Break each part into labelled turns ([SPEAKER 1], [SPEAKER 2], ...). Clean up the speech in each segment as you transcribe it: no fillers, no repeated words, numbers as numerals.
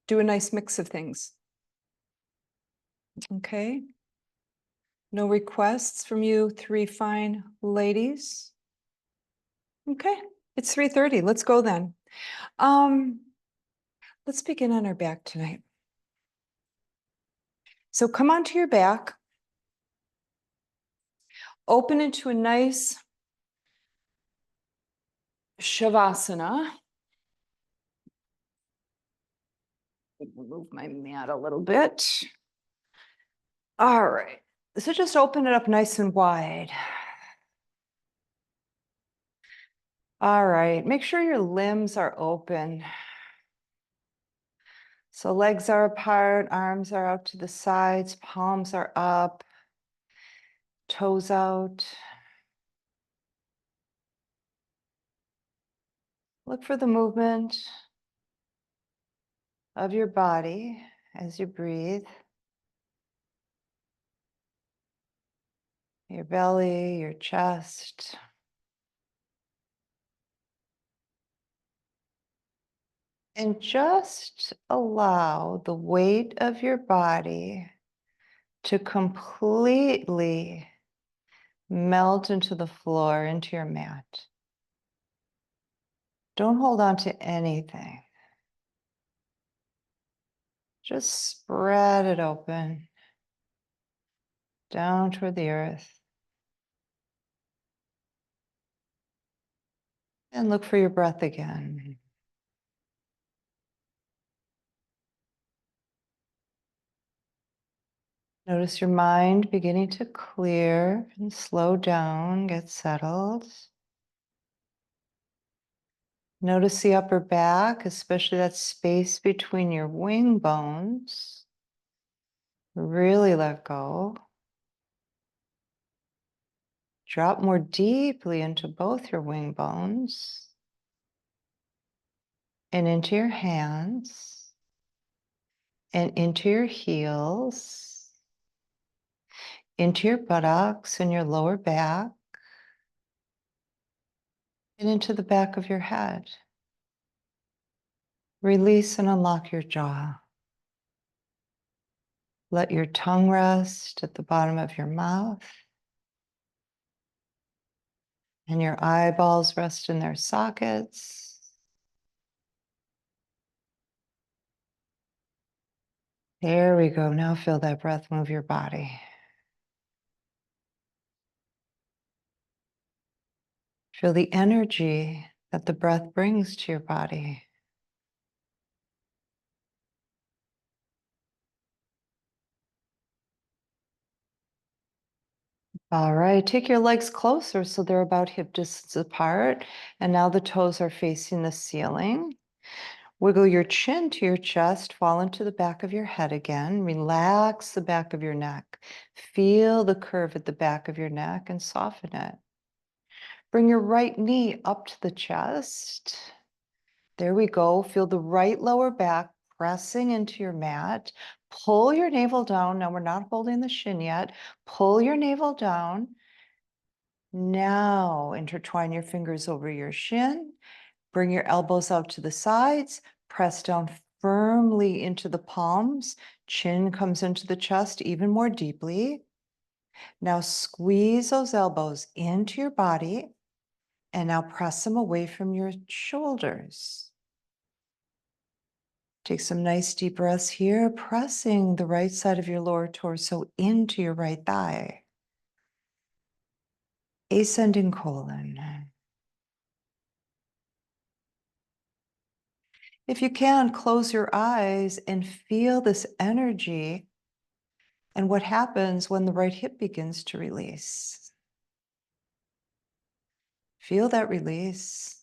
[SPEAKER 1] do a nice mix of things. Okay. No requests from you three fine ladies? Okay, it's 3:30. Let's go then. Let's begin on our back tonight. So come onto your back. Open into a nice savasana. Move my mat a little bit. All right. So just open it up nice and wide. All right. Make sure your limbs are open. So legs are apart, arms are out to the sides, palms are up, toes out. Look for the movement of your body as you breathe. Your belly, your chest. And just allow the weight of your body to completely melt into the floor, into your mat. Don't hold on to anything. Just spread it open down toward the earth. And look for your breath again. Notice your mind beginning to clear and slow down, get settled. Notice the upper back, especially that space between your wing bones. Really let go. Drop more deeply into both your wing bones and into your hands and into your heels, into your buttocks and your lower back, and into the back of your head. Release and unlock your jaw. Let your tongue rest at the bottom of your mouth. And your eyeballs rest in their sockets. There we go. Now feel that breath move your body. Feel the energy that the breath brings to your body. All right, take your legs closer so they're about hip distance apart. And now the toes are facing the ceiling. Wiggle your chin to your chest, fall into the back of your head again. Relax the back of your neck. Feel the curve at the back of your neck and soften it. Bring your right knee up to the chest. There we go. Feel the right lower back pressing into your mat. Pull your navel down. Now we're not holding the shin yet. Pull your navel down. Now intertwine your fingers over your shin. Bring your elbows out to the sides. Press down firmly into the palms. Chin comes into the chest even more deeply. Now squeeze those elbows into your body. And now press them away from your shoulders. Take some nice deep breaths here, pressing the right side of your lower torso into your right thigh. Ascending colon. If you can, close your eyes and feel this energy and what happens when the right hip begins to release. Feel that release.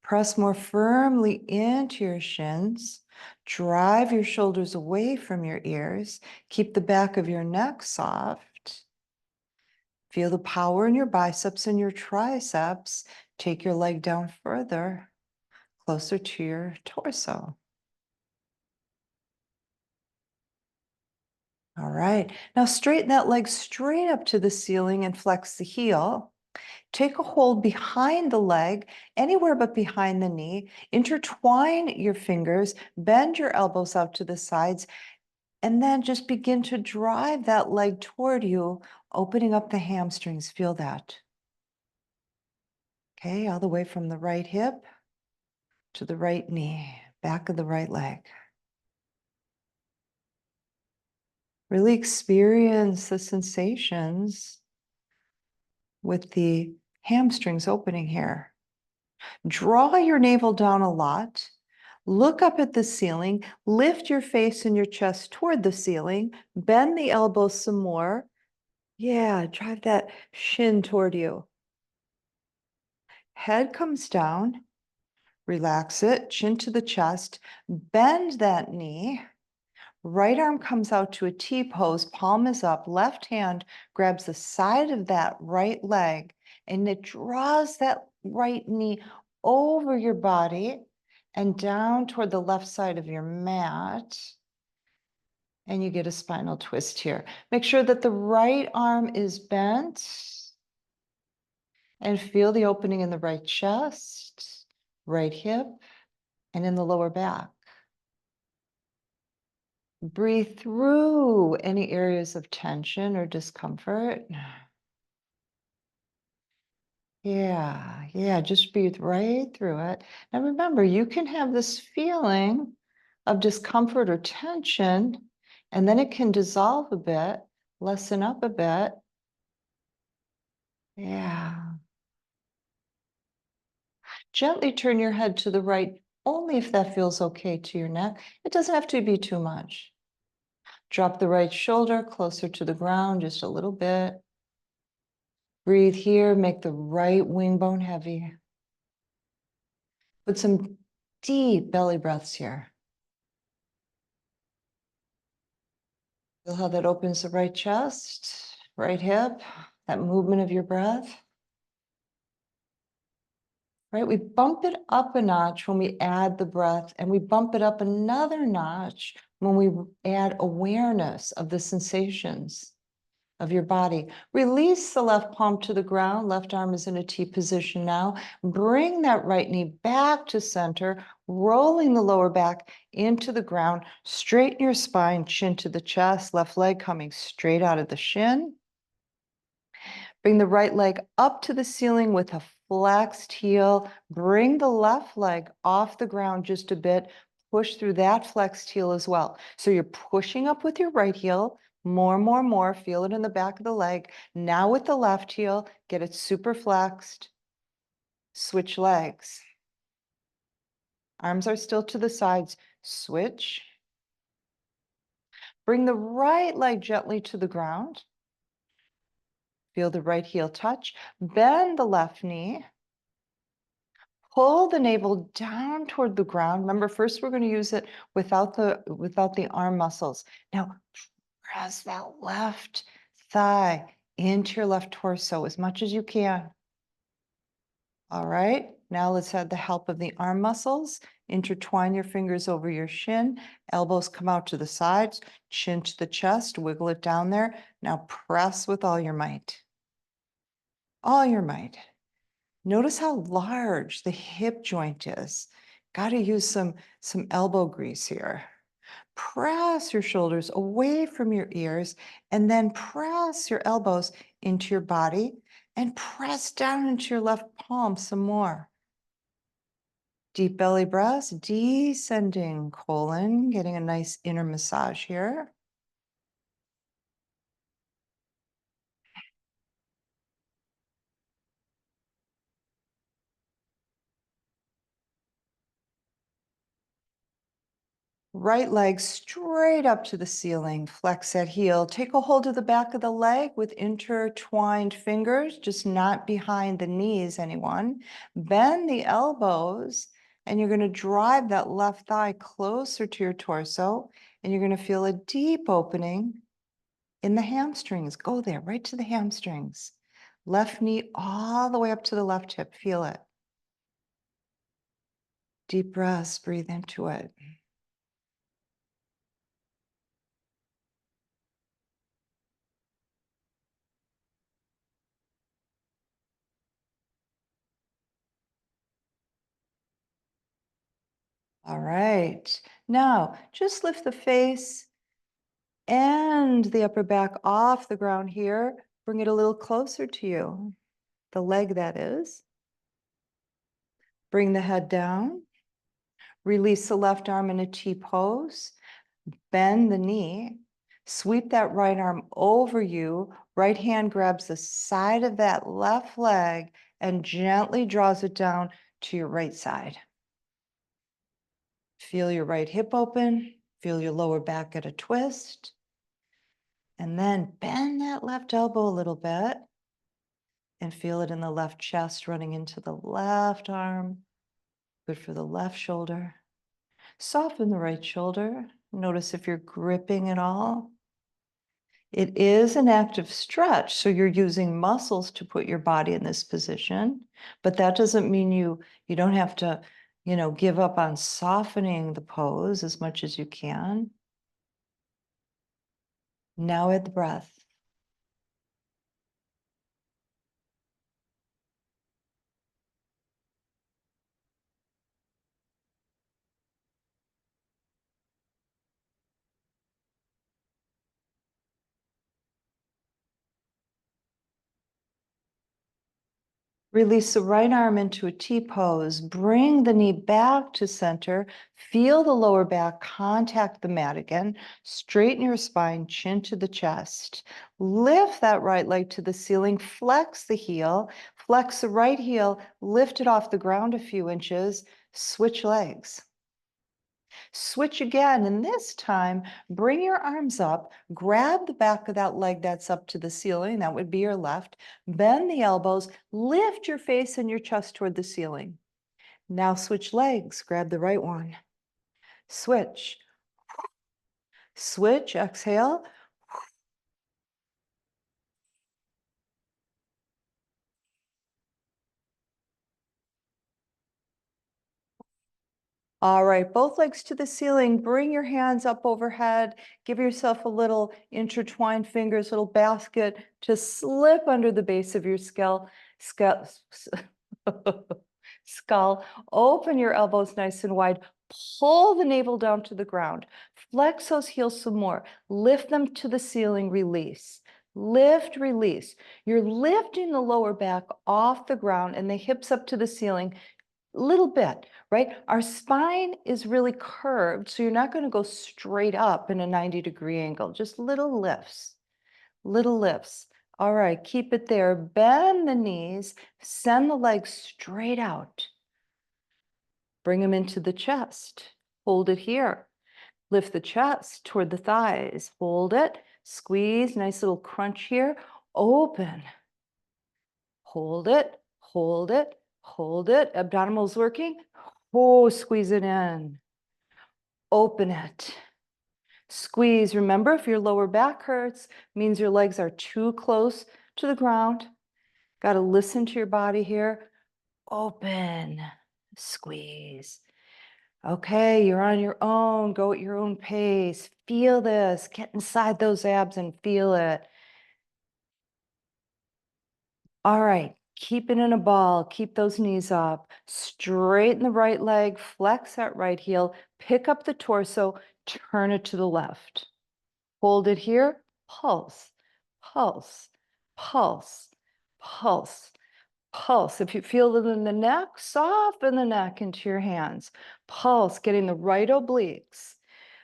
[SPEAKER 1] Press more firmly into your shins. Drive your shoulders away from your ears. Keep the back of your neck soft. Feel the power in your biceps and your triceps. Take your leg down further, closer to your torso. All right, now straighten that leg straight up to the ceiling and flex the heel. Take a hold behind the leg, anywhere but behind the knee. Intertwine your fingers, bend your elbows out to the sides, and then just begin to drive that leg toward you, opening up the hamstrings. Feel that. Okay, all the way from the right hip to the right knee, back of the right leg. Really experience the sensations with the hamstrings opening here. Draw your navel down a lot. Look up at the ceiling. Lift your face and your chest toward the ceiling. Bend the elbows some more. Yeah, drive that shin toward you. Head comes down. Relax it. Chin to the chest. Bend that knee. Right arm comes out to a T pose, palm is up, left hand grabs the side of that right leg, and it draws that right knee over your body and down toward the left side of your mat. And you get a spinal twist here. Make sure that the right arm is bent and feel the opening in the right chest, right hip, and in the lower back. Breathe through any areas of tension or discomfort. Yeah, just breathe right through it. Now remember, you can have this feeling of discomfort or tension, and then it can dissolve a bit, lessen up a bit. Yeah. Gently turn your head to the right, only if that feels okay to your neck. It doesn't have to be too much. Drop the right shoulder closer to the ground, just a little bit. Breathe here, make the right wing bone heavy. Put some deep belly breaths here. Feel how that opens the right chest, right hip, that movement of your breath. Right, we bump it up a notch when we add the breath, and we bump it up another notch when we add awareness of the sensations of your body. Release the left palm to the ground. Left arm is in a T position now. Bring that right knee back to center, rolling the lower back into the ground. Straighten your spine, chin to the chest, left leg coming straight out of the shin. Bring the right leg up to the ceiling with a flexed heel. Bring the left leg off the ground just a bit. Push through that flexed heel as well. So you're pushing up with your right heel. More. Feel it in the back of the leg. Now with the left heel, get it super flexed. Switch legs. Arms are still to the sides. Switch. Bring the right leg gently to the ground. Feel the right heel touch. Bend the left knee. Pull the navel down toward the ground. Remember, first we're going to use it without the arm muscles. Now, press that left thigh into your left torso as much as you can. All right, now let's have the help of the arm muscles. Intertwine your fingers over your shin. Elbows come out to the sides, chin to the chest, wiggle it down there. Now press with all your might. All your might. Notice how large the hip joint is. Got to use some elbow grease here. Press your shoulders away from your ears, and then press your elbows into your body and press down into your left palm some more. Deep belly breaths, descending colon, getting a nice inner massage here. Right leg straight up to the ceiling. Flex that heel. Take a hold of the back of the leg with intertwined fingers, just not behind the knees, anyone. Bend the elbows, and you're going to drive that left thigh closer to your torso, and you're going to feel a deep opening in the hamstrings. Go there, right to the hamstrings. Left knee all the way up to the left hip. Feel it. Deep breaths, breathe into it. All right. Now, just lift the face and the upper back off the ground here. Bring it a little closer to you, the leg that is. Bring the head down. Release the left arm in a T pose. Bend the knee. Sweep that right arm over you. Right hand grabs the side of that left leg and gently draws it down to your right side. Feel your right hip open. Feel your lower back at a twist. And then bend that left elbow a little bit and feel it in the left chest running into the left arm. Good for the left shoulder. Soften the right shoulder. Notice if you're gripping at all. It is an active stretch, so you're using muscles to put your body in this position, but that doesn't mean you don't have to, give up on softening the pose as much as you can. Now add the breath. Release the right arm into a T pose. Bring the knee back to center. Feel the lower back contact the mat again. Straighten your spine, chin to the chest. Lift that right leg to the ceiling. Flex the heel. Flex the right heel. Lift it off the ground a few inches. Switch legs. Switch again, and this time, bring your arms up, grab the back of that leg that's up to the ceiling, that would be your left, bend the elbows, lift your face and your chest toward the ceiling. Now switch legs, grab the right one. Switch. Switch, exhale. All right, both legs to the ceiling. Bring your hands up overhead. Give yourself a little intertwined fingers, little basket to slip under the base of your skull. Skull. Open your elbows nice and wide. Pull the navel down to the ground. Flex those heels some more. Lift them to the ceiling. Release. Lift, release. You're lifting the lower back off the ground and the hips up to the ceiling. Little bit, right? Our spine is really curved, so you're not going to go straight up in a 90-degree angle, just little lifts, little lifts. All right, keep it there. Bend the knees, send the legs straight out. Bring them into the chest. Hold it here. Lift the chest toward the thighs. Hold it. Squeeze, nice little crunch here. Open. Hold it, hold it, hold it. Abdominals working. Oh, squeeze it in. Open it. Squeeze. Remember, if your lower back hurts, means your legs are too close to the ground. Got to listen to your body here. Open. Squeeze. Okay, you're on your own. Go at your own pace. Feel this. Get inside those abs and feel it. All right, keep it in a ball. Keep those knees up. Straighten the right leg, flex that right heel, pick up the torso, turn it to the left. Hold it here, pulse, pulse, pulse, pulse, pulse. If you feel it in the neck, soften the neck into your hands. Pulse, getting the right obliques.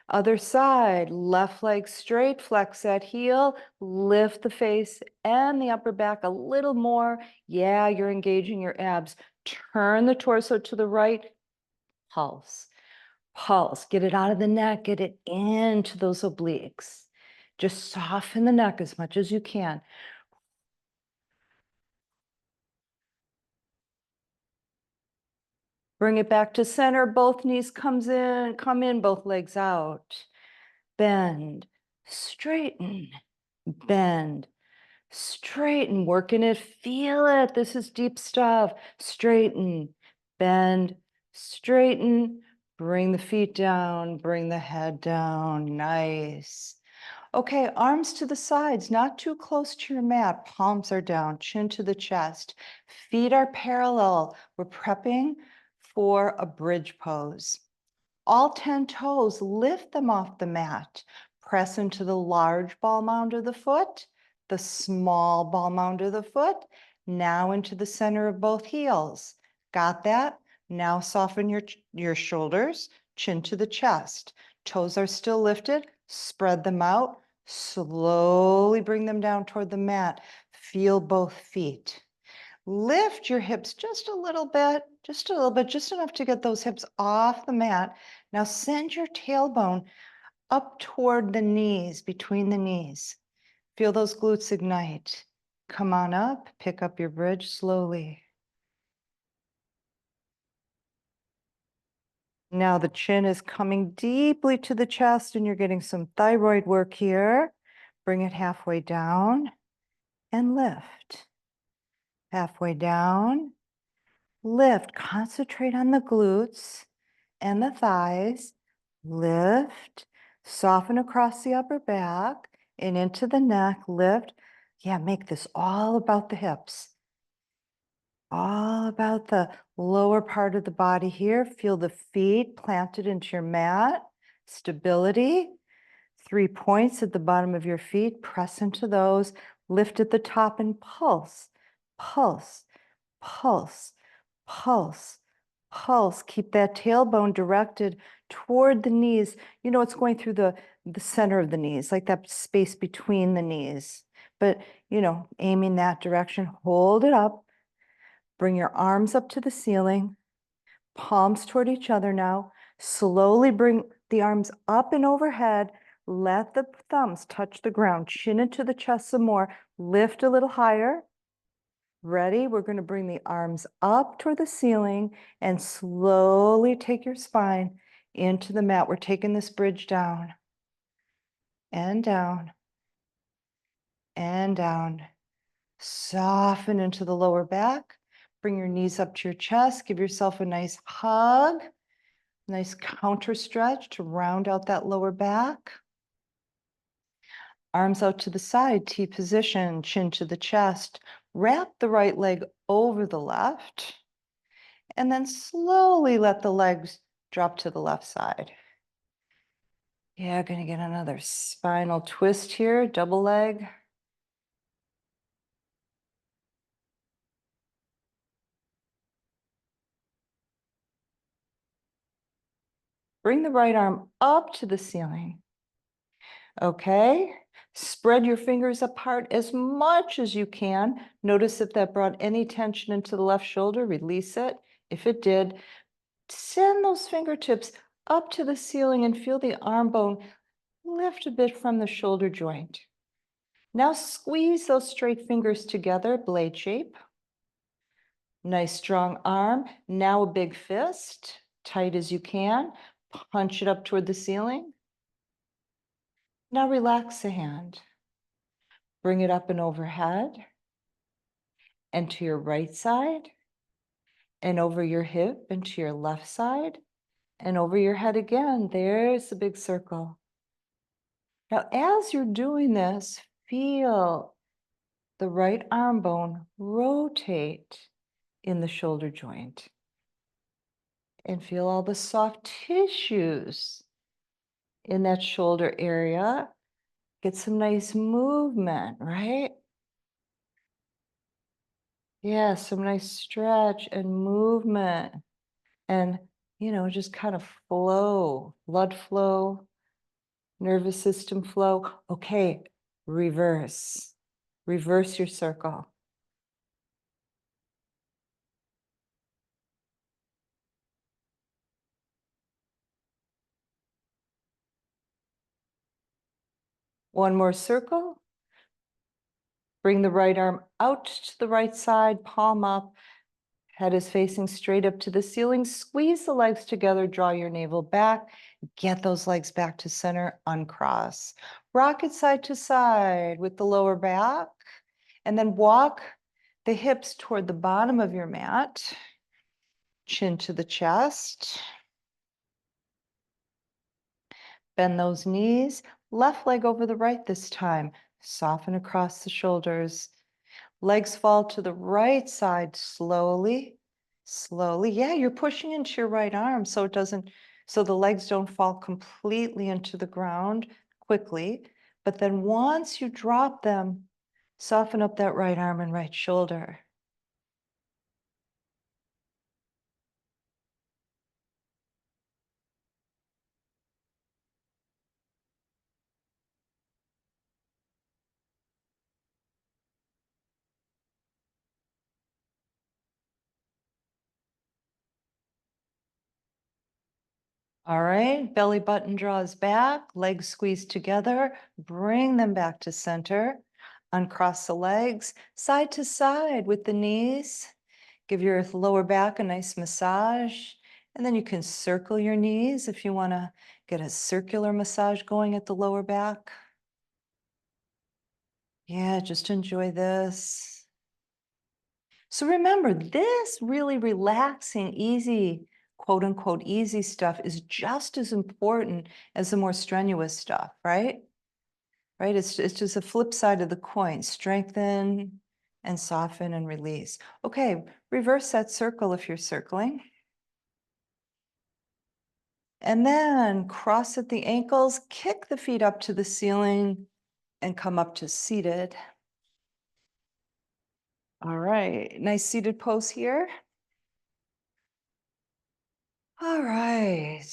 [SPEAKER 1] Other side, left leg straight, flex that heel, lift the face and the upper back a little more. Yeah, you're engaging your abs. Turn the torso to the right, pulse, pulse. Get it out of the neck, get it into those obliques. Just soften the neck as much as you can. Bring it back to center. Both knees come in, both legs out. Bend, straighten, bend, straighten, working it, feel it. This is deep stuff. Straighten, bend, straighten, bring the feet down, bring the head down. Nice. Okay, arms to the sides, not too close to your mat. Palms are down, chin to the chest. Feet are parallel. We're prepping for a bridge pose. All 10 toes, lift them off the mat. Press into the large ball mound of the foot, the small ball mound of the foot, now into the center of both heels. Got that? Now soften your shoulders, chin to the chest. Toes are still lifted, spread them out, slowly bring them down toward the mat. Feel both feet. Lift your hips just a little bit, just a little bit, just enough to get those hips off the mat. Now send your tailbone up toward the knees, between the knees. Feel those glutes ignite. Come on up, pick up your bridge slowly. Now the chin is coming deeply to the chest and you're getting some thyroid work here. Bring it halfway down and lift. Halfway down, lift. Concentrate on the glutes and the thighs. Lift. Soften across the upper back and into the neck. Lift. Yeah, make this all about the hips. All about the lower part of the body here. Feel the feet planted into your mat. Stability. 3 points at the bottom of your feet. Press into those. Lift at the top and pulse. Pulse. Pulse. Pulse. Pulse. Keep that tailbone directed toward the knees. You know, it's going through the center of the knees, like that space between the knees. But, you know, aiming that direction. Hold it up. Bring your arms up to the ceiling, palms toward each other now. Slowly bring the arms up and overhead. Let the thumbs touch the ground, chin into the chest some more. Lift a little higher. Ready? We're going to bring the arms up toward the ceiling and slowly take your spine into the mat. We're taking this bridge down and down and down. Soften into the lower back. Bring your knees up to your chest. Give yourself a nice hug. Nice counter stretch to round out that lower back. Arms out to the side, T position, chin to the chest. Wrap the right leg over the left. And then slowly let the legs drop to the left side. Yeah, gonna get another spinal twist here, double leg. Bring the right arm up to the ceiling. Okay, spread your fingers apart as much as you can. Notice if that brought any tension into the left shoulder, release it. If it did, send those fingertips up to the ceiling and feel the arm bone lift a bit from the shoulder joint. Now squeeze those straight fingers together, blade shape. Nice strong arm. Now a big fist, tight as you can. Punch it up toward the ceiling. Now relax the hand. Bring it up and overhead and to your right side and over your hip and to your left side and over your head again. There's the big circle. Now, as you're doing this, feel the right arm bone rotate in the shoulder joint and feel all the soft tissues in that shoulder area. Get some nice movement, right? Yeah, some nice stretch and movement and, you know, just kind of flow, blood flow, nervous system flow. Okay, reverse. Reverse your circle. One more circle. Bring the right arm out to the right side, palm up. Head is facing straight up to the ceiling. Squeeze the legs together, draw your navel back. Get those legs back to center, uncross. Rock it side to side with the lower back. And then walk the hips toward the bottom of your mat. Chin to the chest. Bend those knees. Left leg over the right this time. Soften across the shoulders. Legs fall to the right side slowly, slowly. Yeah, you're pushing into your right arm so it doesn't so the legs don't fall completely into the ground quickly. But then once you drop them, soften up that right arm and right shoulder. All right, belly button draws back, legs squeeze together, bring them back to center. Uncross the legs, side to side with the knees. Give your lower back a nice massage. And then you can circle your knees if you want to get a circular massage going at the lower back. Yeah, just enjoy this. So remember, this really relaxing, easy, quote unquote, easy stuff is just as important as the more strenuous stuff, right? Right? It's just a flip side of the coin. Strengthen and soften and release. Okay, reverse that circle if you're circling. And then cross at the ankles, kick the feet up to the ceiling and come up to seated. All right, nice seated pose here. All right.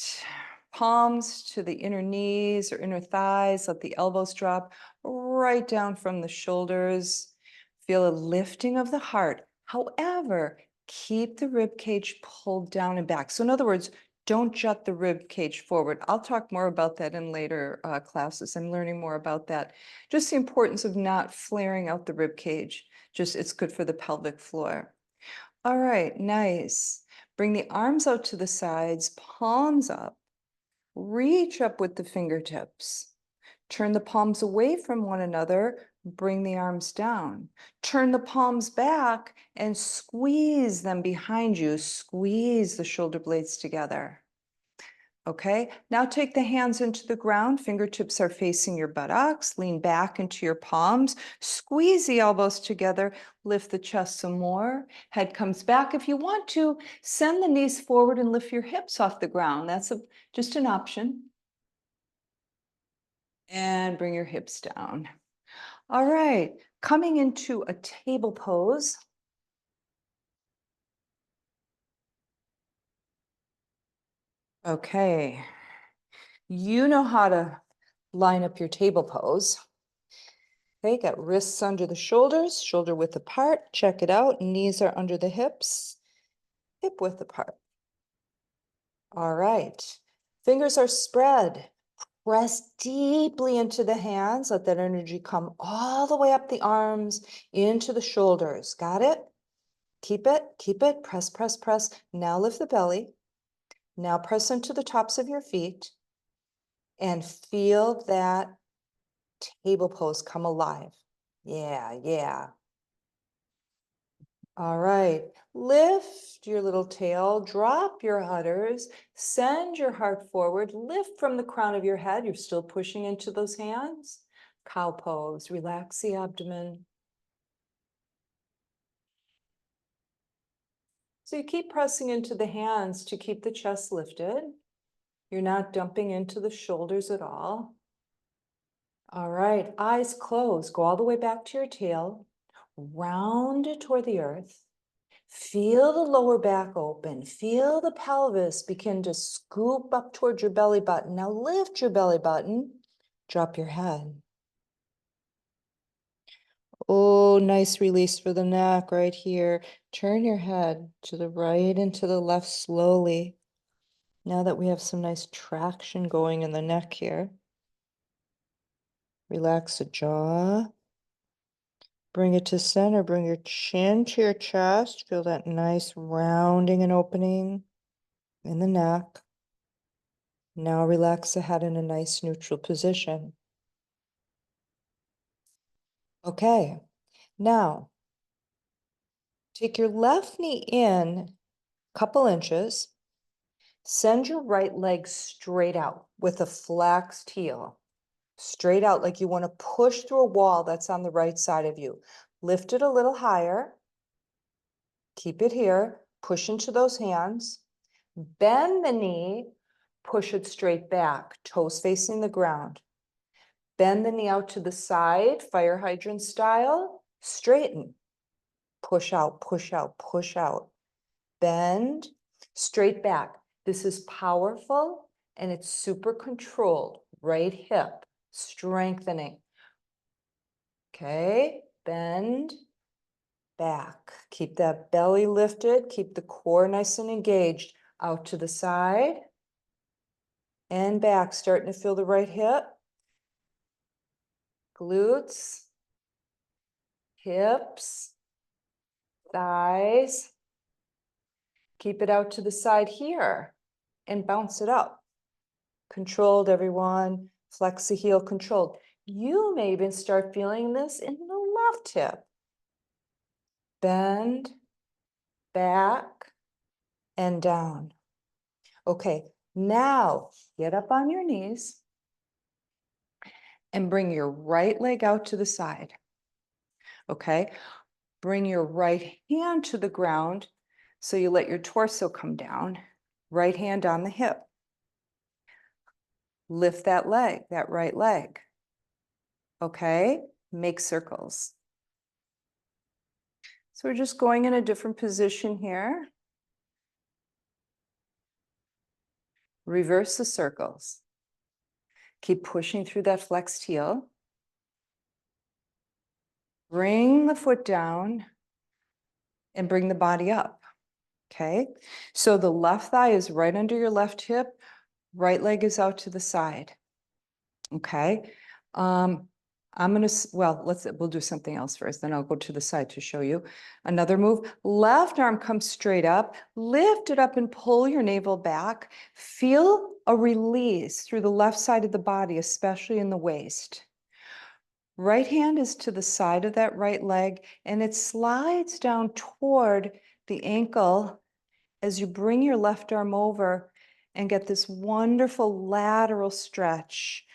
[SPEAKER 1] Palms to the inner knees or inner thighs. Let the elbows drop right down from the shoulders. Feel a lifting of the heart. However, keep the rib cage pulled down and back. So in other words, don't jut the rib cage forward. I'll talk more about that in later classes. I'm learning more about that. Just the importance of not flaring out the rib cage. Just it's good for the pelvic floor. All right, nice. Bring the arms out to the sides, palms up. Reach up with the fingertips. Turn the palms away from one another. Bring the arms down. Turn the palms back and squeeze them behind you. Squeeze the shoulder blades together. Okay, now take the hands into the ground. Fingertips are facing your buttocks. Lean back into your palms. Squeeze the elbows together. Lift the chest some more. Head comes back. If you want to, send the knees forward and lift your hips off the ground. That's just an option. And bring your hips down. All right, coming into a table pose. Okay, you know how to line up your table pose. Okay, got wrists under the shoulders, shoulder width apart. Check it out. Knees are under the hips, hip width apart. All right. Fingers are spread. Press deeply into the hands. Let that energy come all the way up the arms, into the shoulders. Got it? Keep it, keep it. Press, press, press. Now lift the belly. Now press into the tops of your feet and feel that table pose come alive. Yeah, yeah. All right, lift your little tail, drop your udders, send your heart forward, lift from the crown of your head. You're still pushing into those hands. Cow pose, relax the abdomen. So you keep pressing into the hands to keep the chest lifted. You're not dumping into the shoulders at all. All right, eyes closed. Go all the way back to your tail, round toward the earth. Feel the lower back open. Feel the pelvis begin to scoop up towards your belly button. Now lift your belly button. Drop your head. Oh, nice release for the neck right here. Turn your head to the right and to the left slowly. Now that we have some nice traction going in the neck here. Relax the jaw. Bring it to center. Bring your chin to your chest. Feel that nice rounding and opening in the neck. Now relax the head in a nice neutral position. Okay, now take your left knee in a couple inches. Send your right leg straight out with a flexed heel. Straight out like you want to push through a wall that's on the right side of you. Lift it a little higher. Keep it here. Push into those hands. Bend the knee. Push it straight back, toes facing the ground. Bend the knee out to the side, fire hydrant style. Straighten. Push out, push out, push out. Bend, straight back. This is powerful and it's super controlled. Right hip, strengthening. Okay, bend, back. Keep that belly lifted. Keep the core nice and engaged. Out to the side and back. Starting to feel the right hip. Glutes, hips, thighs. Keep it out to the side here and bounce it up. Controlled, everyone. Flex the heel, controlled. You may even start feeling this in the left hip. Bend, back, and down. Okay, now get up on your knees and bring your right leg out to the side. Okay, bring your right hand to the ground so you let your torso come down. Right hand on the hip. Lift that leg, that right leg. Okay, make circles. So we're just going in a different position here. Reverse the circles. Keep pushing through that flexed heel. Bring the foot down and bring the body up. Okay, so the left thigh is right under your left hip, right leg is out to the side. Okay, we'll do something else first, then I'll go to the side to show you. Another move, left arm comes straight up, lift it up and pull your navel back. Feel a release through the left side of the body, especially in the waist. Right hand is to the side of that right leg and it slides down toward the ankle as you bring your left arm over and get this wonderful lateral stretch.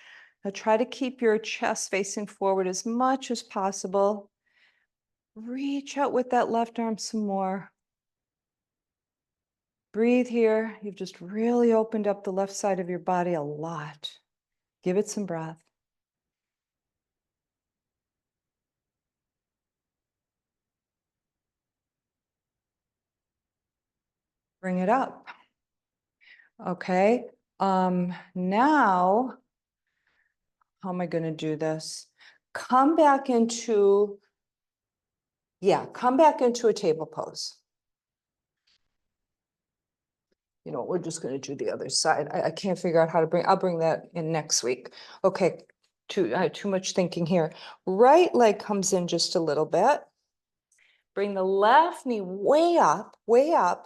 [SPEAKER 1] Now try to keep your chest facing forward as much as possible. Reach out with that left arm some more. Breathe here. You've just really opened up the left side of your body a lot. Give it some breath. Bring it up. Okay. Now, how am I going to do this? Come back into a table pose. You know, we're just going to do the other side. I can't figure out how to I'll bring that in next week. Okay, too much thinking here. Right leg comes in just a little bit. Bring the left knee way up, way up.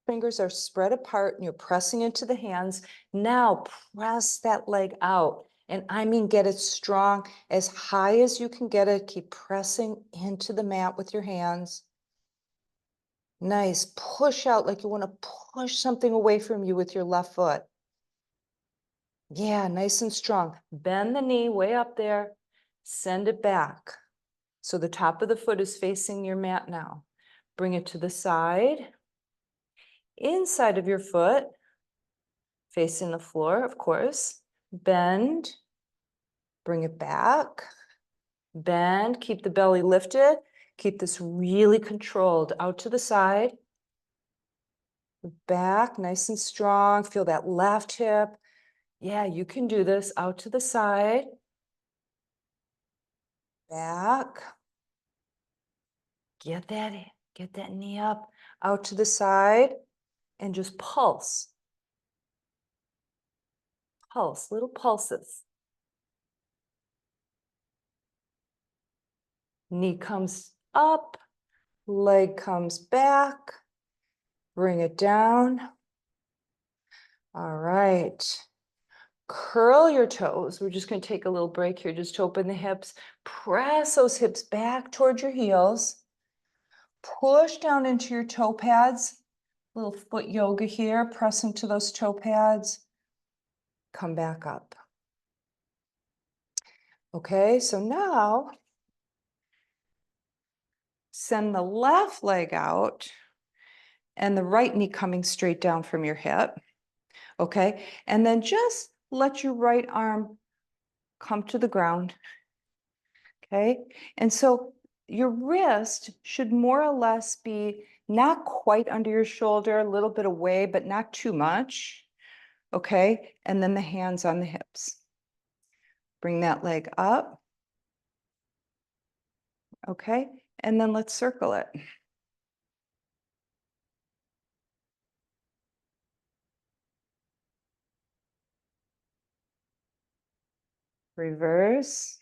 [SPEAKER 1] Fingers are spread apart and you're pressing into the hands. Now press that leg out. And I mean, get it strong as high as you can get it. Keep pressing into the mat with your hands. Nice. Push out like you want to push something away from you with your left foot. Yeah, nice and strong. Bend the knee way up there. Send it back. So the top of the foot is facing your mat now. Bring it to the side. Inside of your foot, facing the floor, of course. Bend. Bring it back. Bend. Keep the belly lifted. Keep this really controlled. Out to the side. Back, nice and strong. Feel that left hip. Yeah, you can do this. Out to the side. Back. Get that knee up. Out to the side. And just pulse. Pulse, little pulses. Knee comes up. Leg comes back. Bring it down. All right. Curl your toes. We're just going to take a little break here just to open the hips. Press those hips back towards your heels. Push down into your toe pads. Little foot yoga here, pressing to those toe pads. Come back up. Okay, so now send the left leg out and the right knee coming straight down from your hip. Okay, and then just let your right arm come to the ground. Okay, and so your wrist should more or less be not quite under your shoulder, a little bit away, but not too much. Okay, and then the hands on the hips. Bring that leg up. Okay, and then let's circle it. Reverse.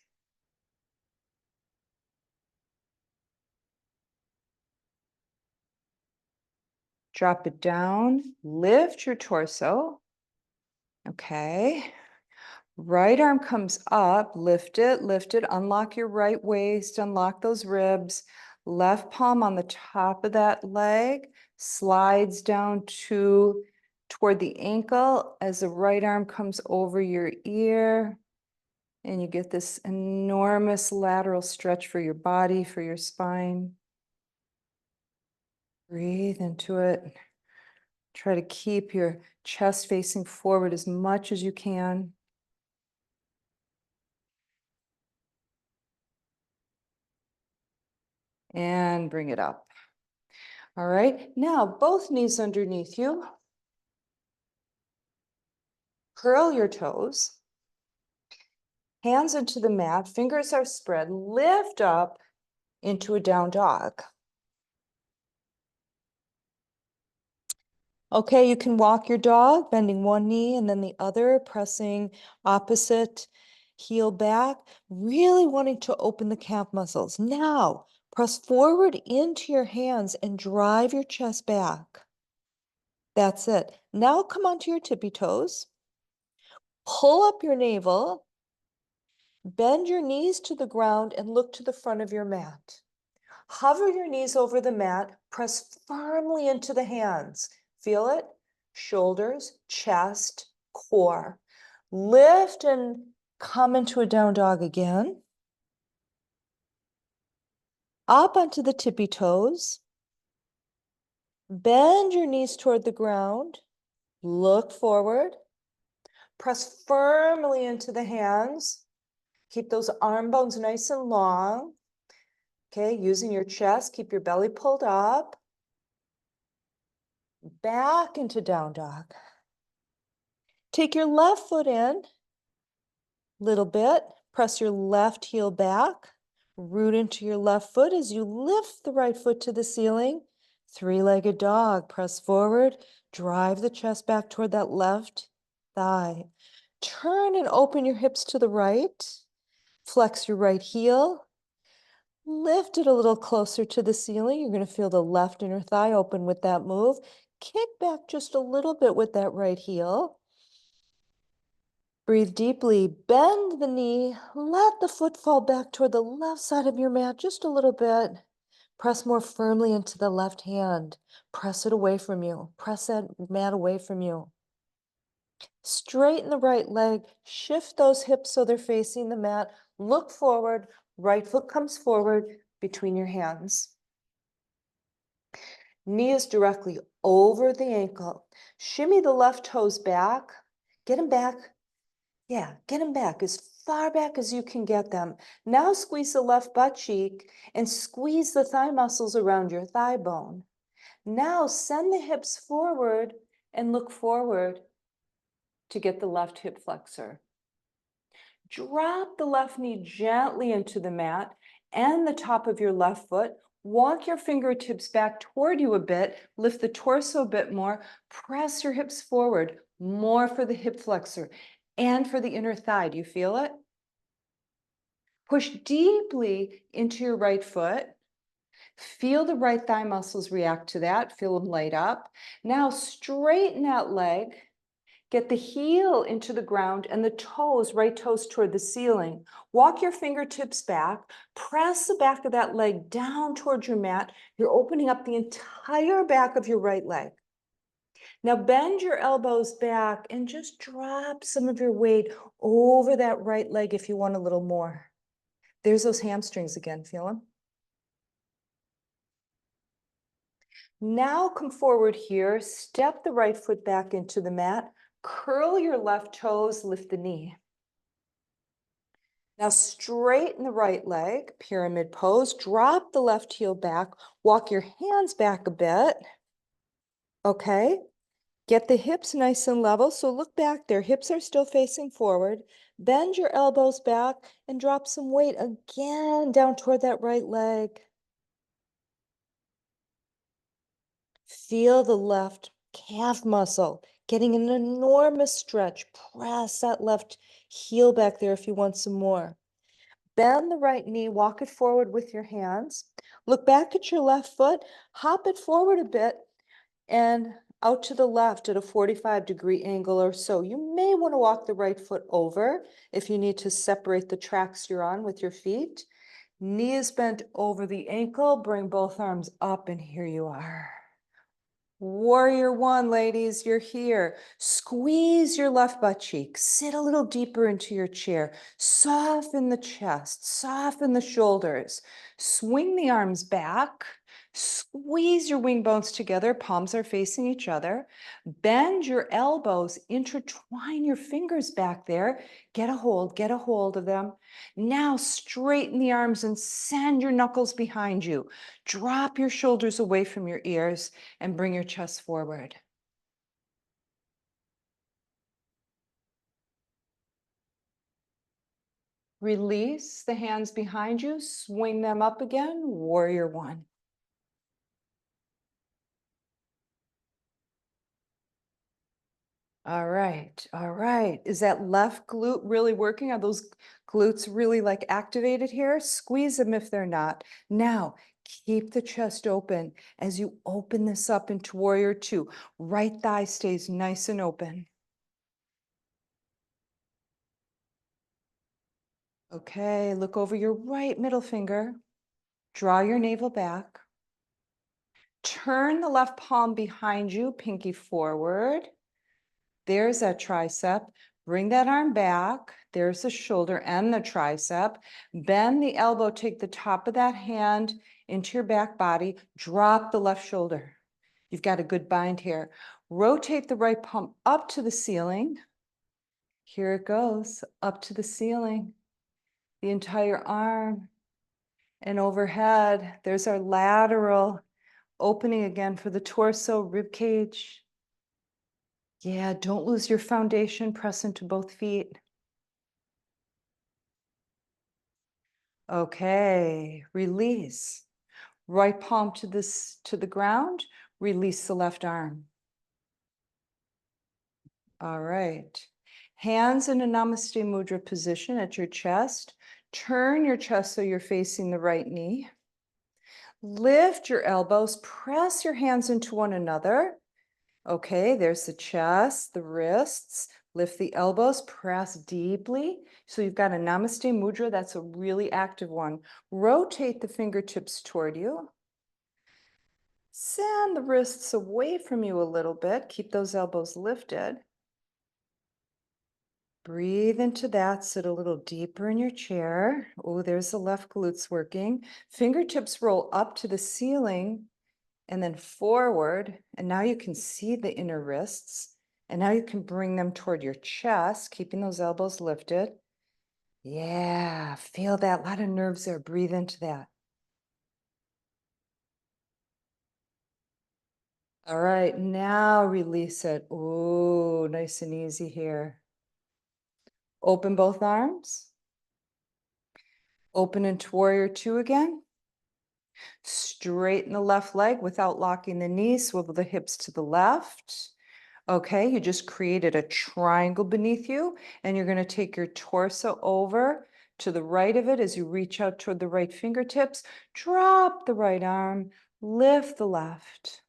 [SPEAKER 1] Drop it down, lift your torso. Okay. Right arm comes up, lift it, unlock your right waist, unlock those ribs. Left palm on the top of that leg, slides down toward the ankle as the right arm comes over your ear. And you get this enormous lateral stretch for your body, for your spine. Breathe into it. Try to keep your chest facing forward as much as you can. And bring it up. All right, now both knees underneath you. Curl your toes. Hands into the mat, fingers are spread. Lift up into a down dog. Okay, you can walk your dog, bending one knee and then the other, pressing opposite heel back, really wanting to open the calf muscles. Now, press forward into your hands and drive your chest back. That's it. Now come onto your tippy toes. Pull up your navel. Bend your knees to the ground and look to the front of your mat. Hover your knees over the mat, press firmly into the hands. Feel it? Shoulders, chest, core. Lift and come into a down dog again. Up onto the tippy toes. Bend your knees toward the ground. Look forward. Press firmly into the hands. Keep those arm bones nice and long. Okay, using your chest, keep your belly pulled up. Back into down dog. Take your left foot in, little bit. Press your left heel back. Root into your left foot as you lift the right foot to the ceiling. Three-legged dog. Press forward. Drive the chest back toward that left thigh. Turn and open your hips to the right. Flex your right heel. Lift it a little closer to the ceiling. You're going to feel the left inner thigh open with that move. Kick back just a little bit with that right heel. Breathe deeply, bend the knee, let the foot fall back toward the left side of your mat just a little bit. Press more firmly into the left hand. Press it away from you. Press that mat away from you. Straighten the right leg, shift those hips so they're facing the mat. Look forward, right foot comes forward between your hands. Knee is directly over the ankle. Shimmy the left toes back. Get them back. Yeah, get them back as far back as you can get them. Now squeeze the left butt cheek and squeeze the thigh muscles around your thigh bone. Now send the hips forward and look forward to get the left hip flexor. Drop the left knee gently into the mat and the top of your left foot. Walk your fingertips back toward you a bit. Lift the torso a bit more. Press your hips forward. More for the hip flexor and for the inner thigh. Do you feel it? Push deeply into your right foot. Feel the right thigh muscles react to that. Feel them light up. Now straighten that leg. Get the heel into the ground and the toes, right toes toward the ceiling. Walk your fingertips back. Press the back of that leg down towards your mat. You're opening up the entire back of your right leg. Now bend your elbows back and just drop some of your weight over that right leg if you want a little more. There's those hamstrings again, feel them? Now come forward here, step the right foot back into the mat, Curl your left toes, lift the knee. Now straighten the right leg, pyramid pose, drop the left heel back, walk your hands back a bit. Okay, get the hips nice and level. So look back there, hips are still facing forward. Bend your elbows back and drop some weight again down toward that right leg. Feel the left calf muscle getting an enormous stretch. Press that left heel back there if you want some more. Bend the right knee, walk it forward with your hands. Look back at your left foot, hop it forward a bit and out to the left at a 45-degree angle or so. You may want to walk the right foot over if you need to separate the tracks you're on with your feet. Knee is bent over the ankle, bring both arms up, and here you are. Warrior one, ladies, you're here. Squeeze your left butt cheek. Sit a little deeper into your chair. Soften the chest. Soften the shoulders. Swing the arms back. Squeeze your wing bones together. Palms are facing each other. Bend your elbows. Intertwine your fingers back there. Get a hold of them. Now straighten the arms and send your knuckles behind you. Drop your shoulders away from your ears and bring your chest forward. Release the hands behind you, swing them up again, warrior one. All right, all right. Is that left glute really working? Are those glutes really like activated here? Squeeze them if they're not. Now, keep the chest open as you open this up into warrior two. Right thigh stays nice and open. Okay, look over your right middle finger. Draw your navel back. Turn the left palm behind you, pinky forward. There's that tricep. Bring that arm back. There's the shoulder and the tricep. Bend the elbow, take the top of that hand into your back body. Drop the left shoulder. You've got a good bind here. Rotate the right palm up to the ceiling. Here it goes, up to the ceiling. The entire arm and overhead. There's our lateral opening again for the torso, rib cage. Yeah, don't lose your foundation. Press into both feet. Okay, release. Right palm to the ground. Release the left arm. All right. Hands in a Namaste Mudra position at your chest. Turn your chest so you're facing the right knee. Lift your elbows. Press your hands into one another. Okay, there's the chest, the wrists. Lift the elbows, press deeply. So you've got a Namaste Mudra. That's a really active one. Rotate the fingertips toward you. Send the wrists away from you a little bit. Keep those elbows lifted. Breathe into that. Sit a little deeper in your chair. Oh, there's the left glutes working. Fingertips roll up to the ceiling and then forward. And now you can see the inner wrists. And now you can bring them toward your chest, keeping those elbows lifted. Yeah, feel that. A lot of nerves there. Breathe into that. All right, now release it. Ooh, nice and easy here. Open both arms. Open into warrior two again. Straighten the left leg without locking the knees. Swivel the hips to the left. Okay, you just created a triangle beneath you, and you're going to take your torso over to the right of it as you reach out toward the right fingertips. Drop the right arm, lift the left.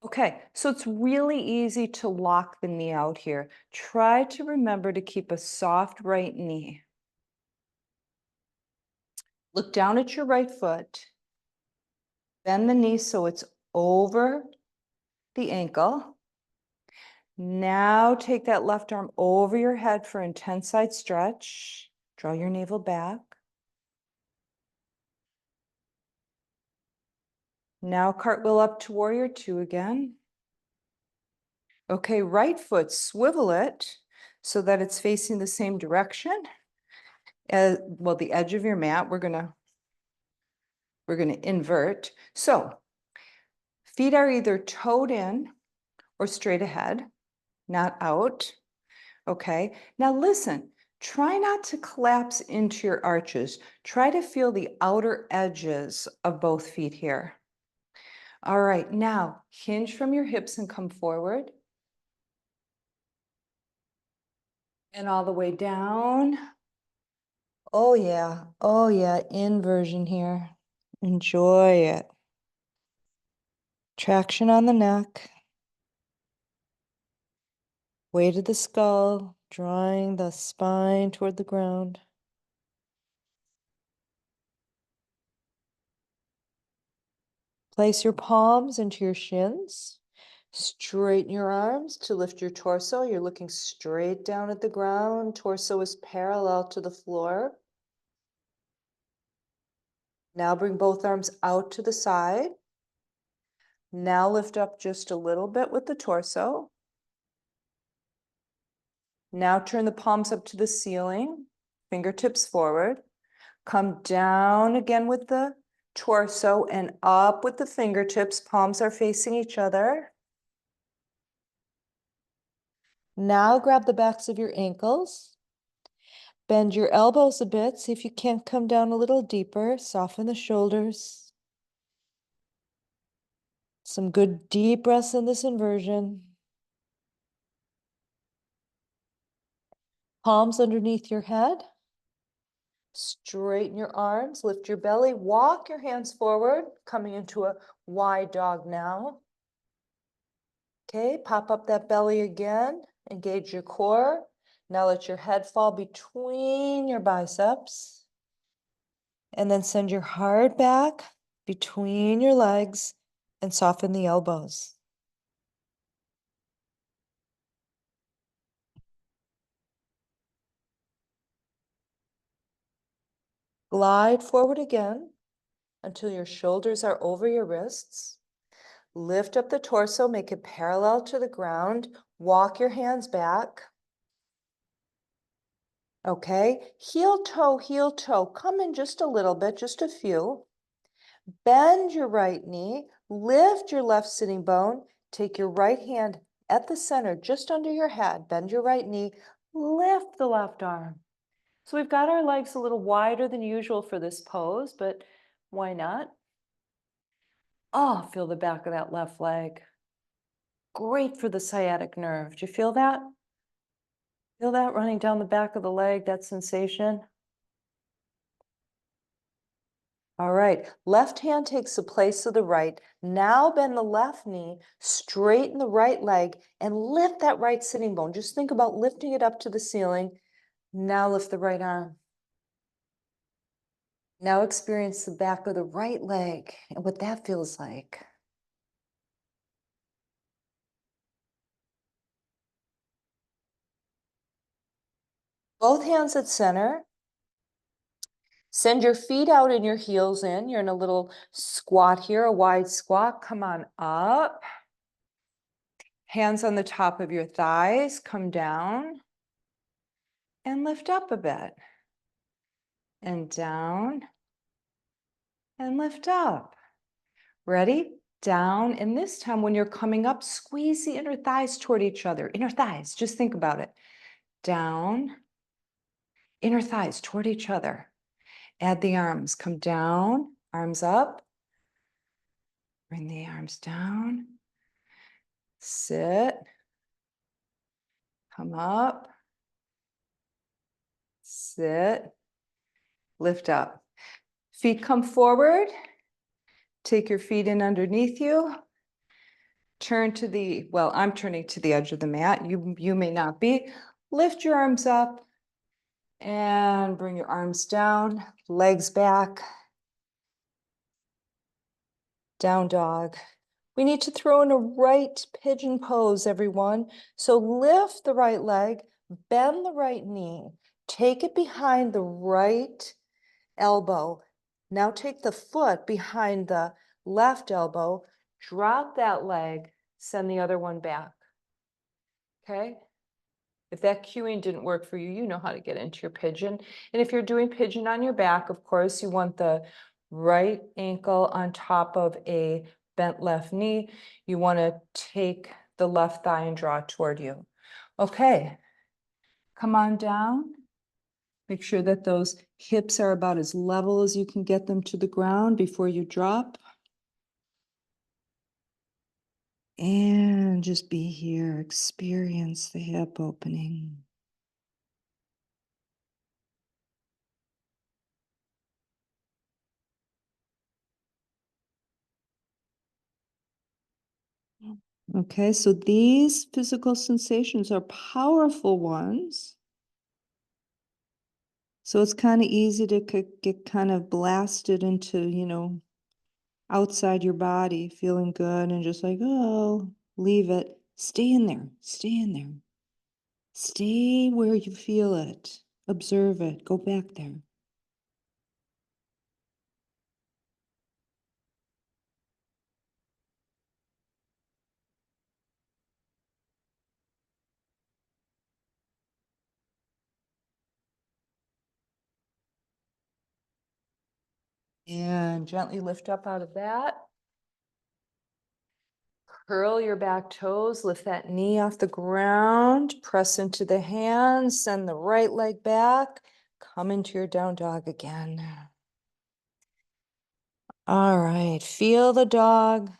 [SPEAKER 1] Okay, so it's really easy to lock the knee out here. Try to remember to keep a soft right knee. Look down at your right foot. Bend the knee so it's over the ankle. Now take that left arm over your head for intense side stretch. Draw your navel back. Now cartwheel up to warrior two again. Okay, right foot, swivel it so that it's facing the same direction as, well, the edge of your mat. We're gonna invert. So feet are either toed in or straight ahead, not out. Okay, now listen, try not to collapse into your arches. Try to feel the outer edges of both feet here. All right, now hinge from your hips and come forward. And all the way down. Oh yeah, inversion here. Enjoy it. Traction on the neck. Weight of the skull, drawing the spine toward the ground. Place your palms into your shins. Straighten your arms to lift your torso. You're looking straight down at the ground. Torso is parallel to the floor. Now bring both arms out to the side. Now lift up just a little bit with the torso. Now turn the palms up to the ceiling, fingertips forward. Come down again with the torso and up with the fingertips. Palms are facing each other. Now grab the backs of your ankles. Bend your elbows a bit. See if you can't come down a little deeper. Soften the shoulders. Some good deep breaths in this inversion. Palms underneath your head. Straighten your arms, lift your belly, walk your hands forward, coming into a wide dog now. Okay, pop up that belly again, engage your core. Now let your head fall between your biceps. And then send your heart back between your legs and soften the elbows. Glide forward again until your shoulders are over your wrists. Lift up the torso, make it parallel to the ground. Walk your hands back. Okay, heel toe, come in just a little bit, just a few. Bend your right knee, lift your left sitting bone, take your right hand at the center, just under your head, bend your right knee, lift the left arm. So we've got our legs a little wider than usual for this pose, but why not? Oh, feel the back of that left leg. Great for the sciatic nerve. Do you feel that? Feel that running down the back of the leg, that sensation? All right, left hand takes the place of the right. Now bend the left knee, straighten the right leg, and lift that right sitting bone. Just think about lifting it up to the ceiling. Now lift the right arm. Now experience the back of the right leg and what that feels like. Both hands at center. Send your feet out and your heels in. You're in a little squat here, a wide squat. Come on up. Hands on the top of your thighs. Come down and lift up a bit. And down and lift up. Ready? Down. And this time when you're coming up, squeeze the inner thighs toward each other. Inner thighs, just think about it. Down, inner thighs toward each other. Add the arms, come down, arms up. Bring the arms down. Sit. Come up. Sit. Lift up. Feet come forward. Take your feet in underneath you. Turn to the, well, I'm turning to the edge of the mat. You may not be. Lift your arms up and bring your arms down, legs back, down dog. We need to throw in a right pigeon pose, everyone. So lift the right leg, bend the right knee, take it behind the right elbow. Now take the foot behind the left elbow, drop that leg, send the other one back. okay? If that cueing didn't work for you, you know how to get into your pigeon. And if you're doing pigeon on your back, of course, you want the right ankle on top of a bent left knee. You want to take the left thigh and draw it toward you. Okay, come on down. Make sure that those hips are about as level as you can get them to the ground before you drop. And just be here, experience the hip opening. Okay, so these physical sensations are powerful ones. So it's kind of easy to get kind of blasted into, outside your body, feeling good and just like, oh, leave it. Stay in there, stay in there. Stay where you feel it. Observe it, go back there. And gently lift up out of that. Curl your back toes, lift that knee off the ground, press into the hands, send the right leg back, come into your down dog again. All right, feel the dog.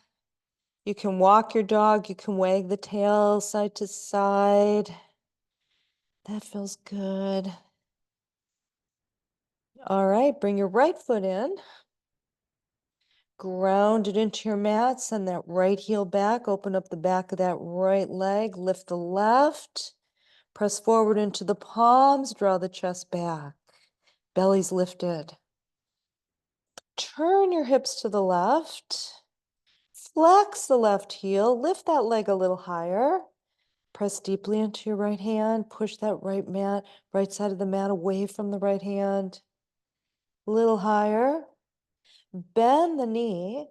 [SPEAKER 1] You can walk your dog, you can wag the tail side to side. That feels good. All right, bring your right foot in. Ground it into your mat, send that right heel back, open up the back of that right leg, lift the left, press forward into the palms, draw the chest back, belly's lifted. Turn your hips to the left, flex the left heel, lift that leg a little higher, press deeply into your right hand, push that right side of the mat away from the right hand, a little higher, bend the knee.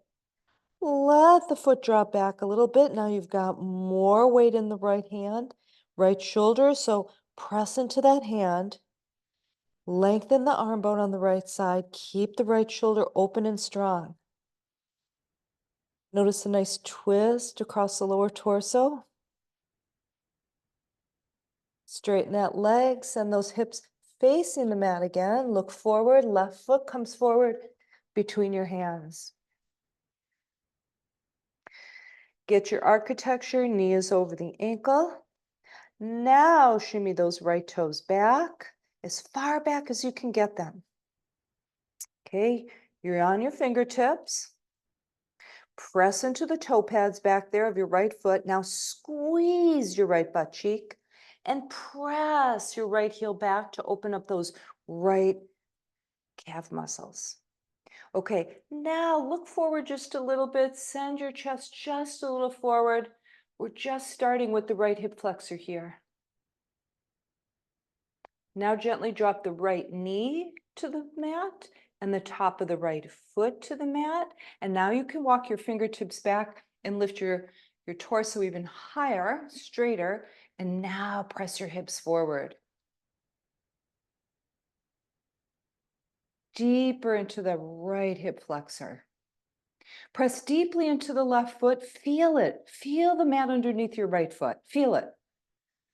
[SPEAKER 1] Let the foot drop back a little bit. Now you've got more weight in the right hand, right shoulder. So press into that hand. Lengthen the arm bone on the right side. Keep the right shoulder open and strong. Notice a nice twist across the lower torso. Straighten that leg. Send those hips facing the mat again. Look forward. Left foot comes forward between your hands. Get your architecture, knee is over the ankle. Now shimmy those right toes back, as far back as you can get them. Okay, you're on your fingertips. Press into the toe pads back there of your right foot. Now squeeze your right butt cheek and press your right heel back to open up those right calf muscles. Okay, now look forward just a little bit. Send your chest just a little forward. We're just starting with the right hip flexor here. Now gently drop the right knee to the mat and the top of the right foot to the mat. And now you can walk your fingertips back and lift your torso even higher, straighter. And now press your hips forward. Deeper into the right hip flexor. Press deeply into the left foot. Feel it. Feel the mat underneath your right foot. Feel it.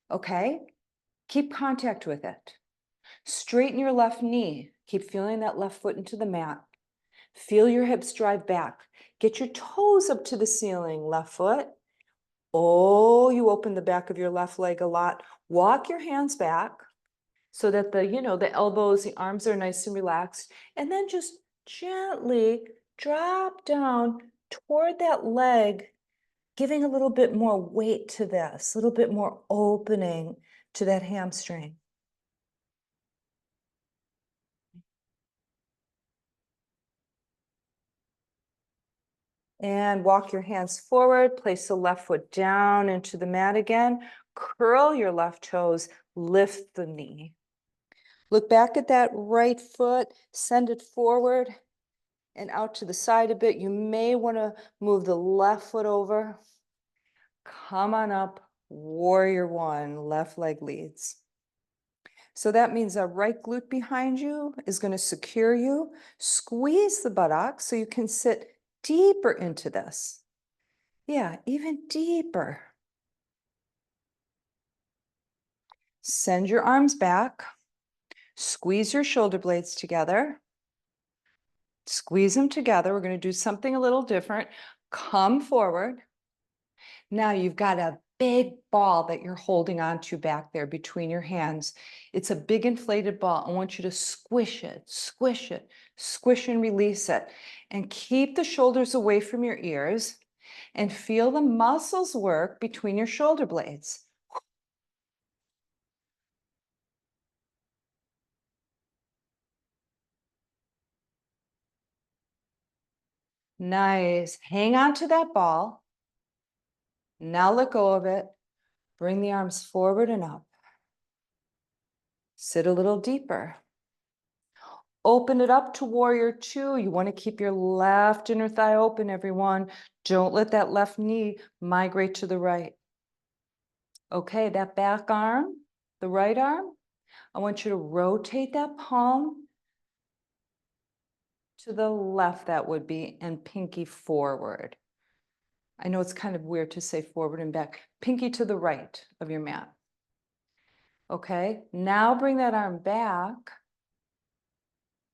[SPEAKER 1] Okay? Keep contact with it. Straighten your left knee. Keep feeling that left foot into the mat. Feel your hips drive back. Get your toes up to the ceiling, left foot. Oh, you open the back of your left leg a lot. Walk your hands back so that the elbows, the arms are nice and relaxed. And then just gently drop down toward that leg, giving a little bit more weight to this, a little bit more opening to that hamstring. And walk your hands forward, place the left foot down into the mat again, curl your left toes, lift the knee. Look back at that right foot, send it forward and out to the side a bit. You may want to move the left foot over. Come on up, Warrior one, left leg leads. So that means our right glute behind you is going to secure you. Squeeze the buttocks so you can sit deeper into this. Yeah, even deeper. Send your arms back. Squeeze your shoulder blades together. Squeeze them together. We're going to do something a little different. Come forward. Now you've got a big ball that you're holding onto back there between your hands. It's a big inflated ball. I want you to squish it, squish it, squish and release it. And keep the shoulders away from your ears and feel the muscles work between your shoulder blades. Nice. Hang on to that ball. Now let go of it. Bring the arms forward and up. Sit a little deeper. Open it up to warrior two. You want to keep your left inner thigh open, everyone. Don't let that left knee migrate to the right. Okay, that back arm, the right arm, I want you to rotate that palm to the left, that would be, and pinky forward. I know it's kind of weird to say forward and back. Pinky to the right of your mat. Okay, now bring that arm back.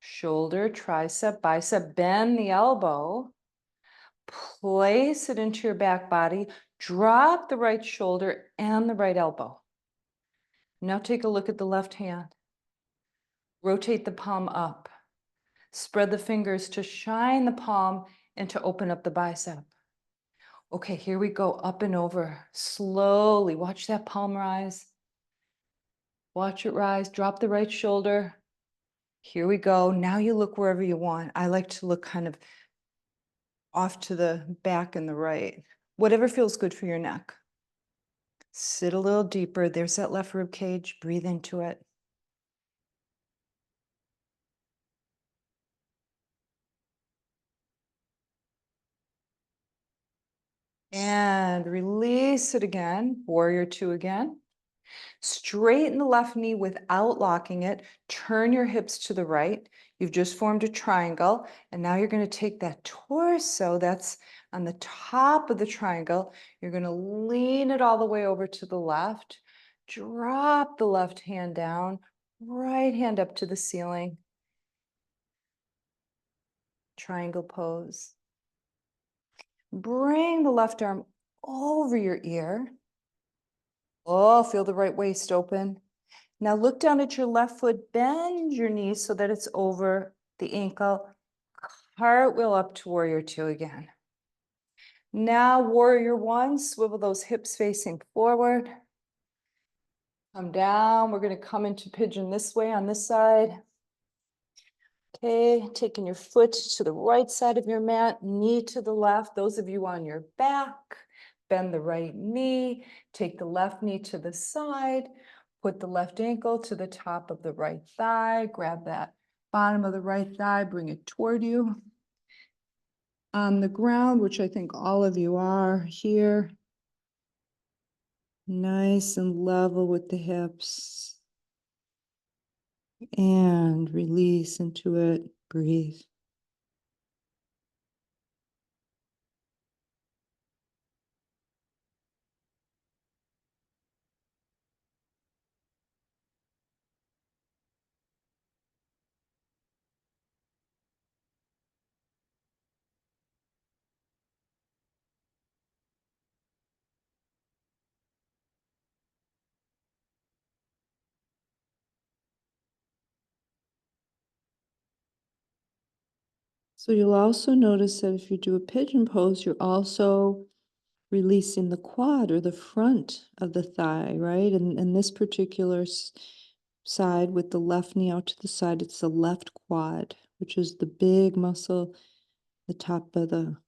[SPEAKER 1] Shoulder, tricep, bicep, bend the elbow. Place it into your back body. Drop the right shoulder and the right elbow. Now take a look at the left hand. Rotate the palm up. Spread the fingers to shine the palm and to open up the bicep. Okay, here we go, up and over. Slowly, watch that palm rise. Watch it rise, drop the right shoulder. Here we go. Now you look wherever you want. I like to look kind of off to the back and the right. Whatever feels good for your neck. Sit a little deeper. There's that left rib cage. Breathe into it. And release it again. Warrior two again. Straighten the left knee without locking it. Turn your hips to the right. You've just formed a triangle. And now you're going to take that torso that's on the top of the triangle. You're going to lean it all the way over to the left. Drop the left hand down. Right hand up to the ceiling. Triangle pose. Bring the left arm over your ear. Oh, feel the right waist open. Now look down at your left foot, bend your knees so that it's over the ankle. Cartwheel up to warrior two again. Now warrior one, swivel those hips facing forward. Come down, we're gonna come into pigeon this way on this side. Okay, taking your foot to the right side of your mat, knee to the left. Those of you on your back, bend the right knee, take the left knee to the side, put the left ankle to the top of the right thigh, grab that bottom of the right thigh, bring it toward you. On the ground, which I think all of you are here, nice and level with the hips. And release into it, breathe. So you'll also notice that if you do a pigeon pose, you're also releasing the quad or the front of the thigh, right? And this particular side with the left knee out to the side, it's the left quad, which is the big muscle, the top of on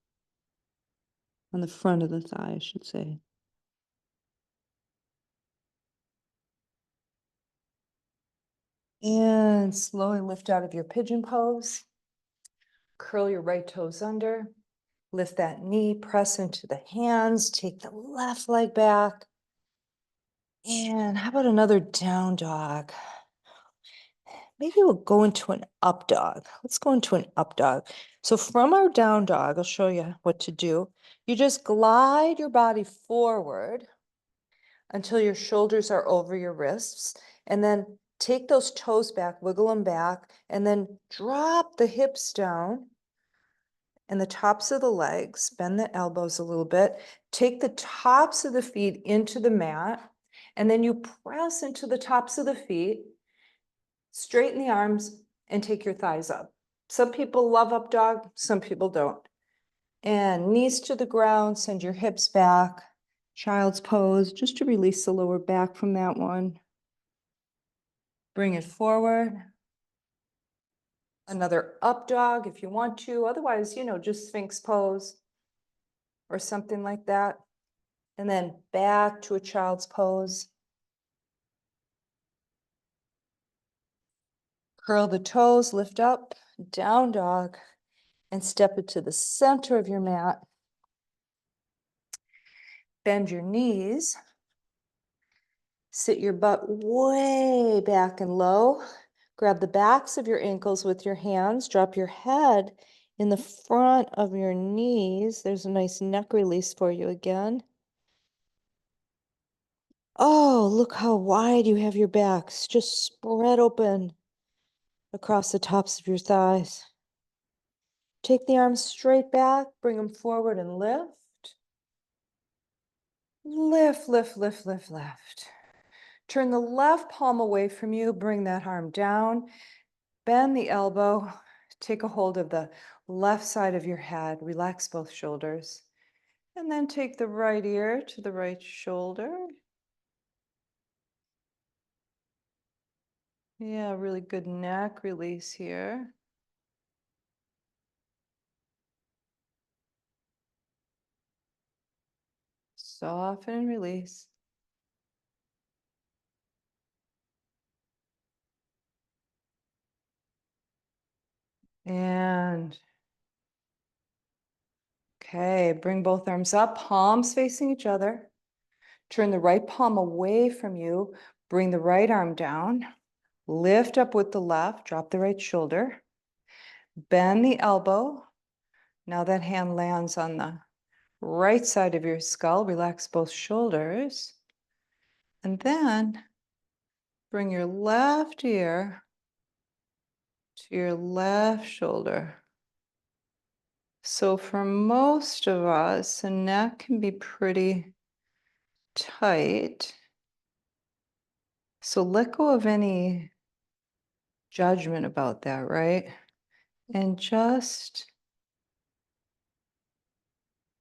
[SPEAKER 1] the front of the thigh, I should say. And slowly lift out of your pigeon pose. Curl your right toes under. Lift that knee, press into the hands, take the left leg back. And how about another down dog? Maybe we'll go into an up dog. Let's go into an up dog. So from our down dog, I'll show you what to do. You just glide your body forward until your shoulders are over your wrists, and then take those toes back, wiggle them back, and then drop the hips down and the tops of the legs, bend the elbows a little bit, take the tops of the feet into the mat, and then you press into the tops of the feet, straighten the arms, and take your thighs up. Some people love up dog, some people don't. And knees to the ground, send your hips back, child's pose, just to release the lower back from that one. Bring it forward. Another up dog if you want to, otherwise, just Sphinx pose or something like that. And then back to a child's pose. Curl the toes, lift up, down dog, and step it to the center of your mat. Bend your knees. Sit your butt way back and low. Grab the backs of your ankles with your hands. Drop your head in the front of your knees. There's a nice neck release for you again. Oh, look how wide you have your backs. Just spread open across the tops of your thighs. Take the arms straight back, bring them forward and lift. Lift, lift, lift, lift, lift. Turn the left palm away from you, bring that arm down, bend the elbow, take a hold of the left side of your head, relax both shoulders, and then take the right ear to the right shoulder. Yeah, really good neck release here. Soften and release. And okay, bring both arms up, palms facing each other. Turn the right palm away from you. Bring the right arm down. Lift up with the left, drop the right shoulder. Bend the elbow. Now that hand lands on the right side of your skull. Relax both shoulders. And then bring your left ear to your left shoulder. So for most of us, the neck can be pretty tight. So let go of any judgment about that, right? And just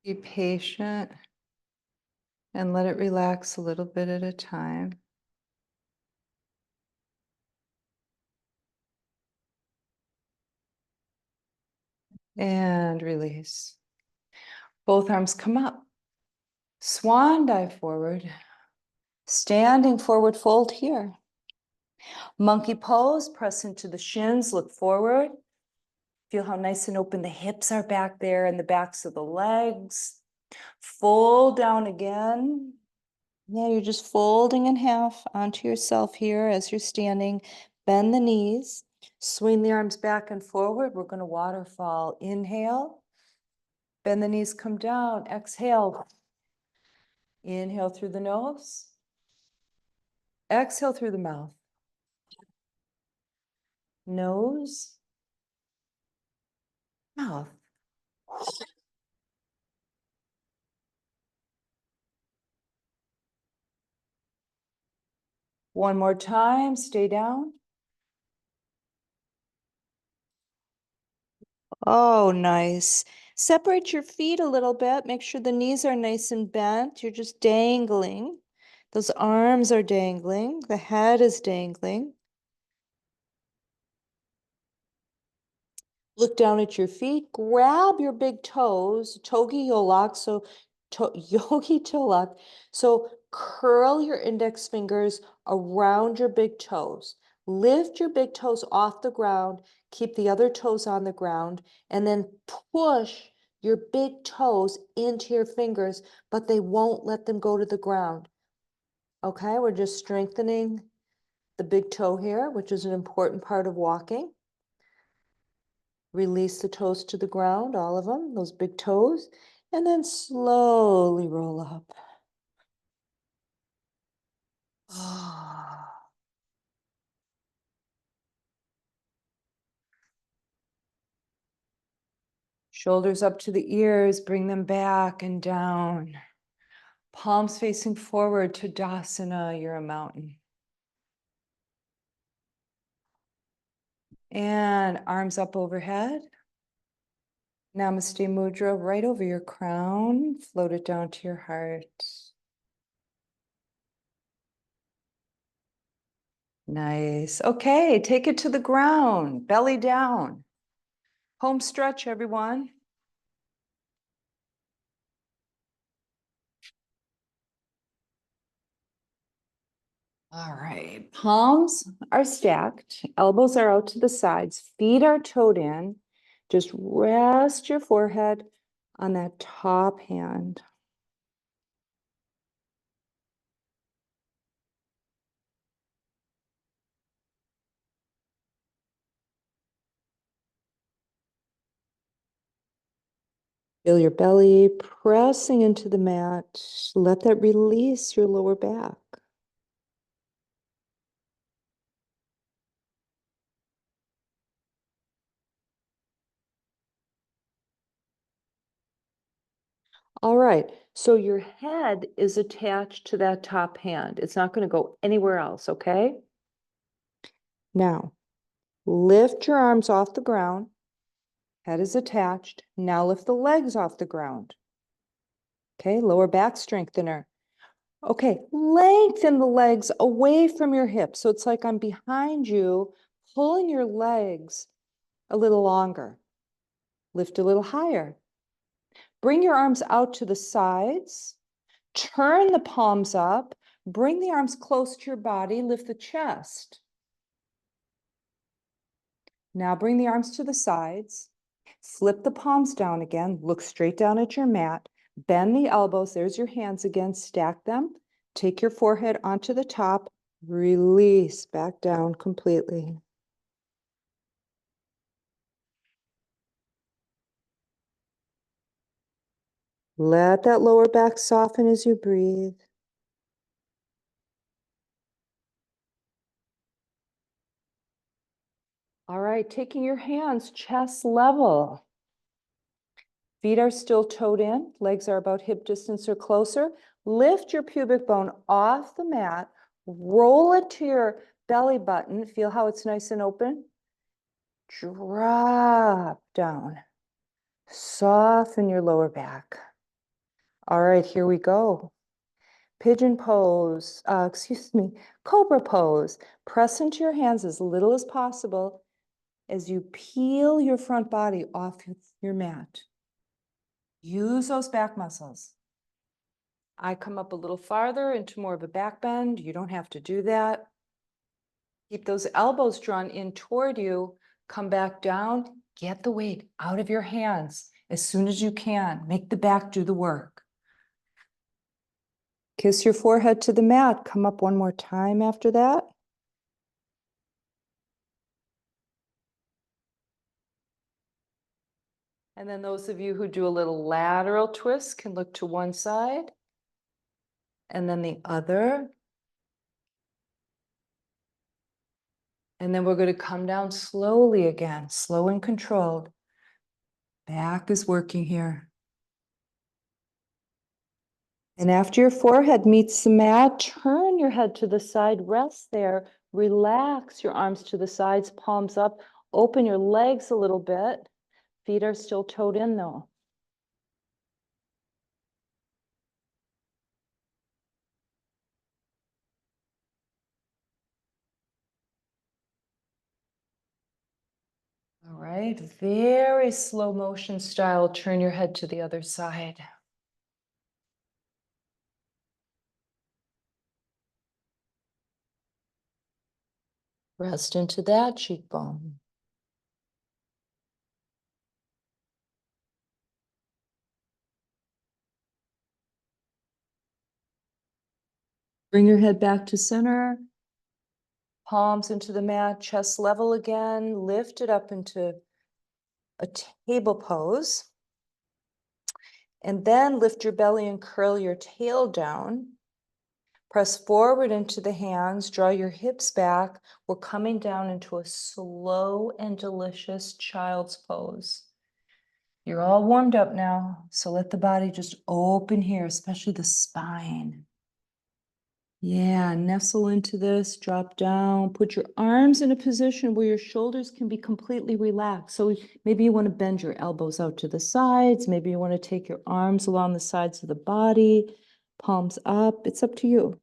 [SPEAKER 1] be patient and let it relax a little bit at a time. And release. Both arms come up. Swan dive forward. Standing forward fold here. Monkey pose, press into the shins, look forward. Feel how nice and open the hips are back there and the backs of the legs. Fold down again. Yeah, you're just folding in half onto yourself here as you're standing. Bend the knees. Swing the arms back and forward. We're going to waterfall. Inhale. Bend the knees, come down. Exhale. Inhale through the nose. Exhale through the mouth. Nose. Mouth. One more time. Stay down. Oh, nice. Separate your feet a little bit. Make sure the knees are nice and bent. You're just dangling. Those arms are dangling. The head is dangling. Look down at your feet. Grab your big toes, togi yolak. So yogi toe lock. So curl your index fingers around your big toes. Lift your big toes off the ground. Keep the other toes on the ground. And then push your big toes into your fingers, but they won't let them go to the ground. Okay, we're just strengthening the big toe here, which is an important part of walking. Release the toes to the ground, all of them, those big toes, and then slowly roll up. Shoulders up to the ears, bring them back and down. Palms facing forward, Tadasana, you're a mountain. And arms up overhead. Namaste Mudra right over your crown. Float it down to your heart. Nice. Okay, take it to the ground, belly down. Home stretch, everyone. All right, palms are stacked, elbows are out to the sides, feet are toed in. Just rest your forehead on that top hand. Feel your belly pressing into the mat. Let that release your lower back. All right, so your head is attached to that top hand. It's not going to go anywhere else, okay? Now, lift your arms off the ground. Head is attached. Now lift the legs off the ground. Okay, lower back strengthener. Okay, lengthen the legs away from your hips. So it's like I'm behind you, pulling your legs a little longer. Lift a little higher. Bring your arms out to the sides. Turn the palms up. Bring the arms close to your body. Lift the chest. Now bring the arms to the sides. Flip the palms down again. Look straight down at your mat. Bend the elbows. There's your hands again. Stack them. Take your forehead onto the top. Release back down completely. Let that lower back soften as you breathe. All right, taking your hands chest level. Feet are still toed in, legs are about hip distance or closer. Lift your pubic bone off the mat, roll it to your belly button. Feel how it's nice and open. Drop down. Soften your lower back. All right, here we go. Pigeon pose, cobra pose. Press into your hands as little as possible as you peel your front body off your mat. Use those back muscles. I come up a little farther into more of a back bend. You don't have to do that. Keep those elbows drawn in toward you. Come back down. Get the weight out of your hands as soon as you can. Make the back do the work. Kiss your forehead to the mat. Come up one more time after that. And then those of you who do a little lateral twist can look to one side and then the other. And then we're going to come down slowly again, slow and controlled. Back is working here. And after your forehead meets the mat, turn your head to the side, rest there, relax your arms to the sides, palms up, open your legs a little bit. Feet are still toed in though. All right, very slow motion style. Turn your head to the other side. Rest into that cheekbone. Bring your head back to center. Palms into the mat, chest level again. Lift it up into a table pose. And then lift your belly and curl your tail down. Press forward into the hands, draw your hips back. We're coming down into a slow and delicious child's pose. You're all warmed up now, so let the body just open here, especially the spine. Yeah, nestle into this, drop down, put your arms in a position where your shoulders can be completely relaxed. So maybe you want to bend your elbows out to the sides. Maybe you want to take your arms along the sides of the body, palms up. It's up to you.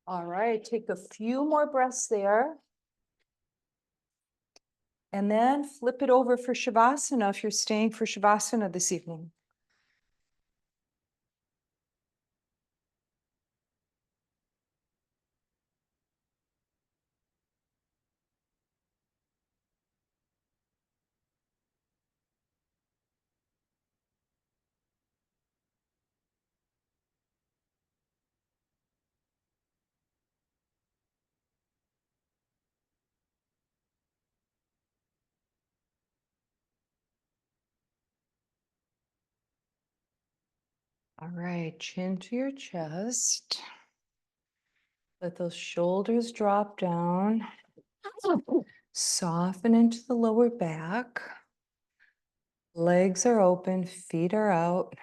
[SPEAKER 1] All right, take a few more breaths there. And then flip it over for Shavasana if you're staying for Shavasana this evening. All right, chin to your chest. Let those shoulders drop down. Soften into the lower back. Legs are open, feet are out,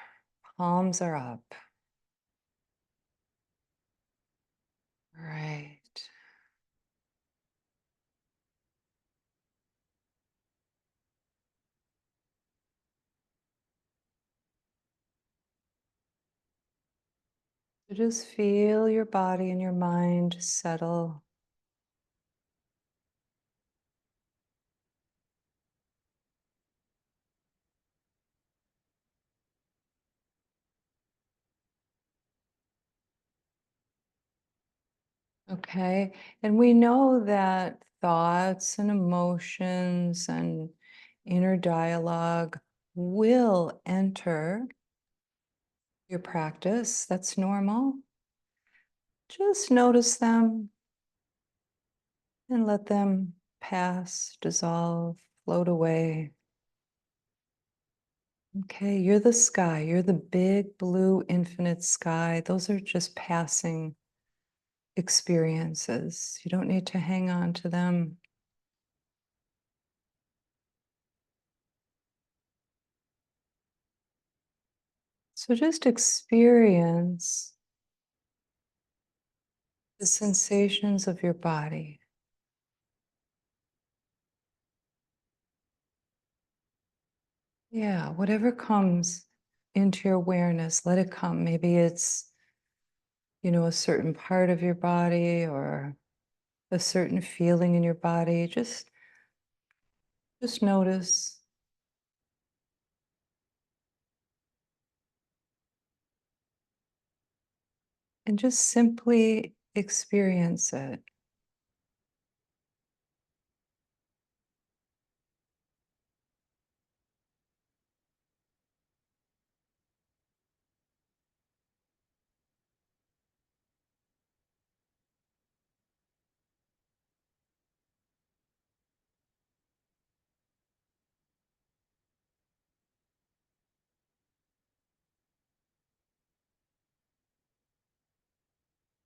[SPEAKER 1] palms are up. Right. So just feel your body and your mind settle. Okay. And we know that thoughts and emotions and inner dialogue will enter your practice. That's normal. Just notice them and let them pass, dissolve, float away. Okay, you're the sky. You're the big blue infinite sky. Those are just passing experiences. You don't need to hang on to them. So just experience the sensations of your body. Yeah, whatever comes into your awareness, let it come. Maybe it's, a certain part of your body or a certain feeling in your body. Just notice and just simply experience it.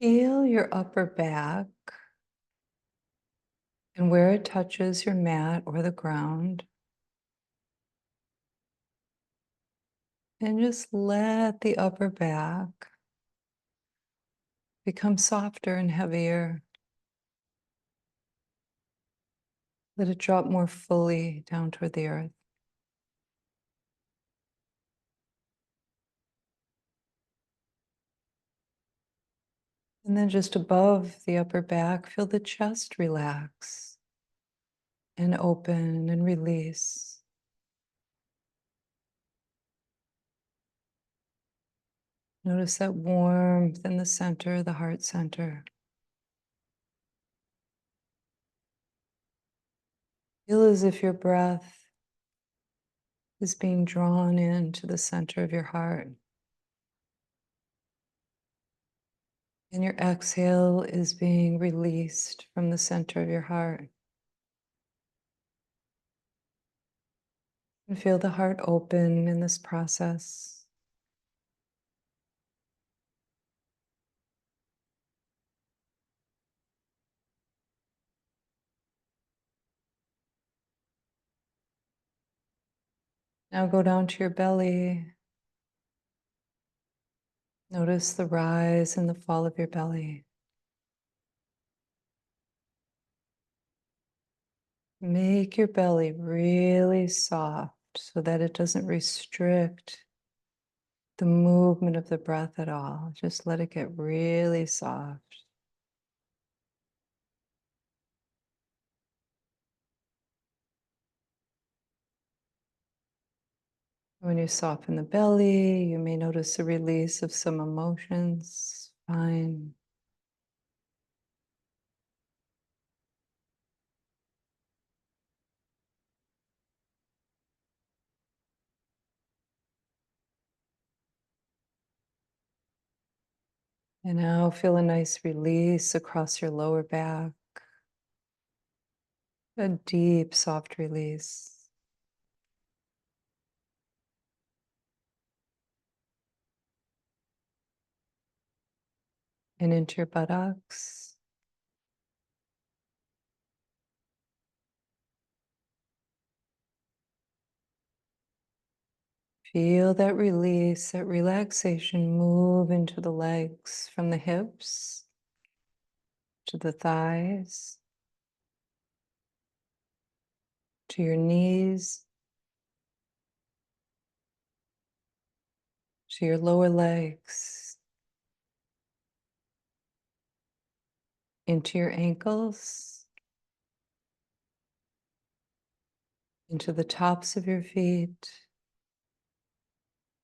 [SPEAKER 1] Feel your upper back and where it touches your mat or the ground. And just let the upper back become softer and heavier. Let it drop more fully down toward the earth. And then just above the upper back, feel the chest relax and open and release. Notice that warmth in the center, the heart center. Feel as if your breath is being drawn into the center of your heart. And your exhale is being released from the center of your heart. And feel the heart open in this process. Now go down to your belly. Notice the rise and the fall of your belly. Make your belly really soft so that it doesn't restrict the movement of the breath at all. Just let it get really soft. When you soften the belly, you may notice a release of some emotions. Fine. And now feel a nice release across your lower back. A deep, soft release. And into your buttocks. Feel that release, that relaxation move into the legs from the hips to the thighs, to your knees, to your lower legs, into your ankles, into the tops of your feet,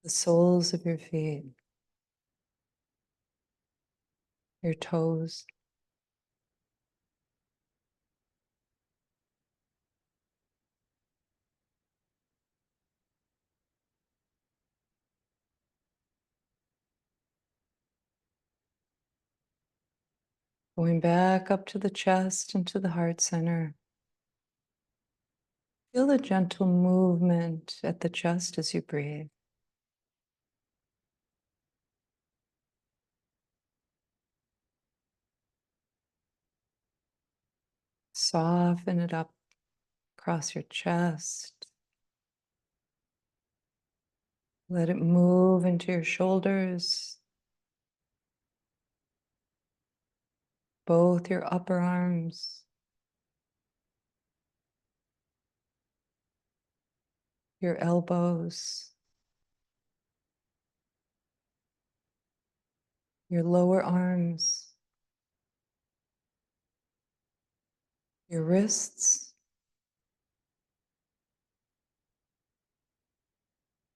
[SPEAKER 1] the soles of your feet, your toes. Going back up to the chest and to the heart center. Feel the gentle movement at the chest as you breathe. Soften it up across your chest. Let it move into your shoulders, both your upper arms, your elbows, your lower arms, your wrists,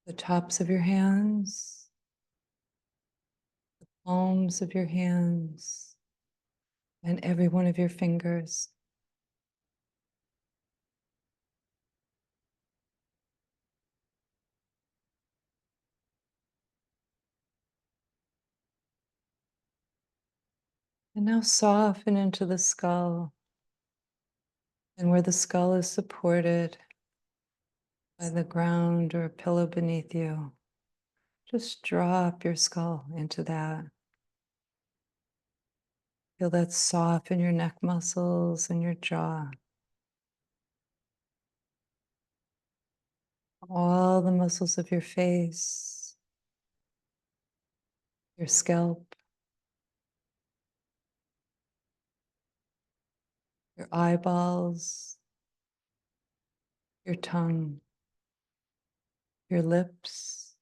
[SPEAKER 1] the tops of your hands, palms of your hands, and every one of your fingers. And now soften into the skull. And where the skull is supported by the ground or a pillow beneath you, just drop your skull into that. Feel that soften your neck muscles and your jaw. All the muscles of your face, your scalp, your eyeballs, your tongue, your lips.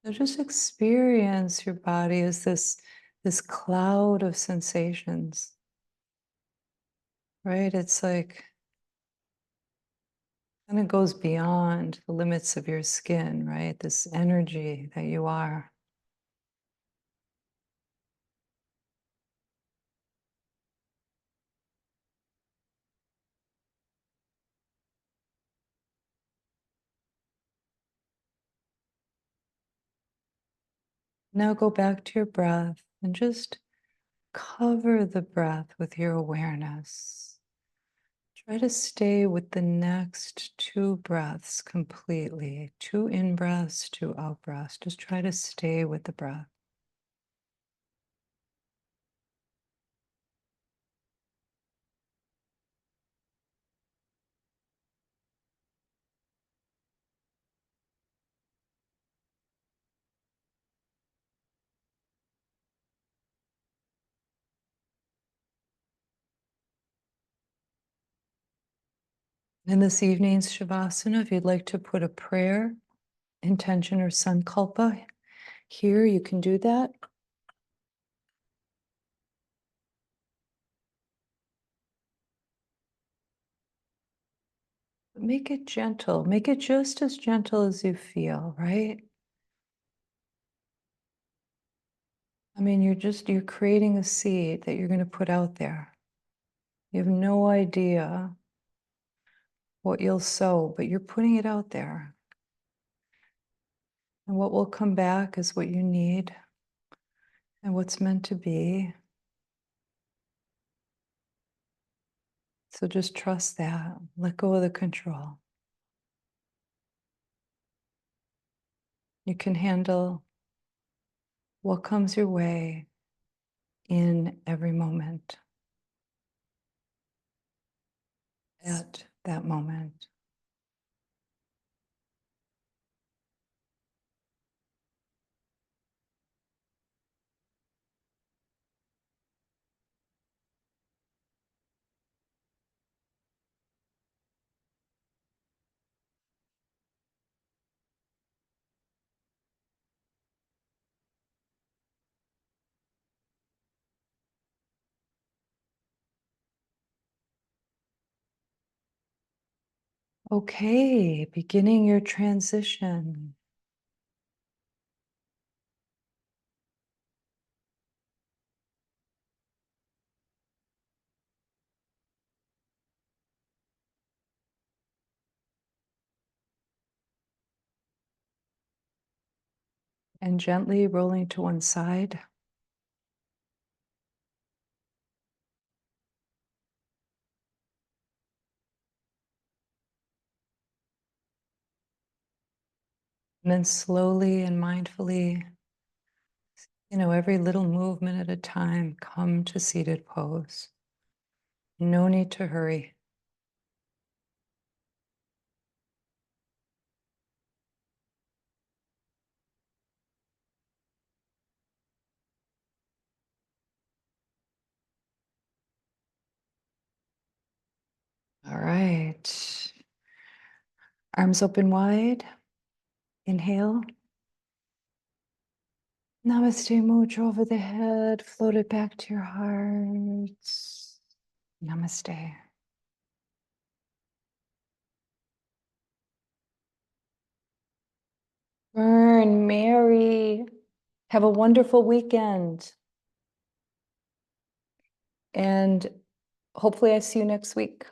[SPEAKER 1] So just experience your body as this cloud of sensations, right? It's like kind of goes beyond the limits of your skin, right? This energy that you are. Now go back to your breath and just cover the breath with your awareness. Try to stay with the next two breaths completely. Two in breaths, two out breaths. Just try to stay with the breath. In this evening's Shavasana, if you'd like to put a prayer, intention, or sankalpa here, you can do that. Make it gentle. Make it just as gentle as you feel, right? I mean, you're creating a seed that you're going to put out there. You have no idea what you'll sow, but you're putting it out there. And what will come back is what you need and what's meant to be. So just trust that. Let go of the control. You can handle what comes your way in every moment at that moment. Okay, beginning your transition. And gently rolling to one side. And then slowly and mindfully, every little movement at a time, come to seated pose. No need to hurry. All right. Arms open wide. Inhale. Namaste mudra over the head. Float it back to your heart. Namaste. Burn, Mary. Have a wonderful weekend. And hopefully I see you next week.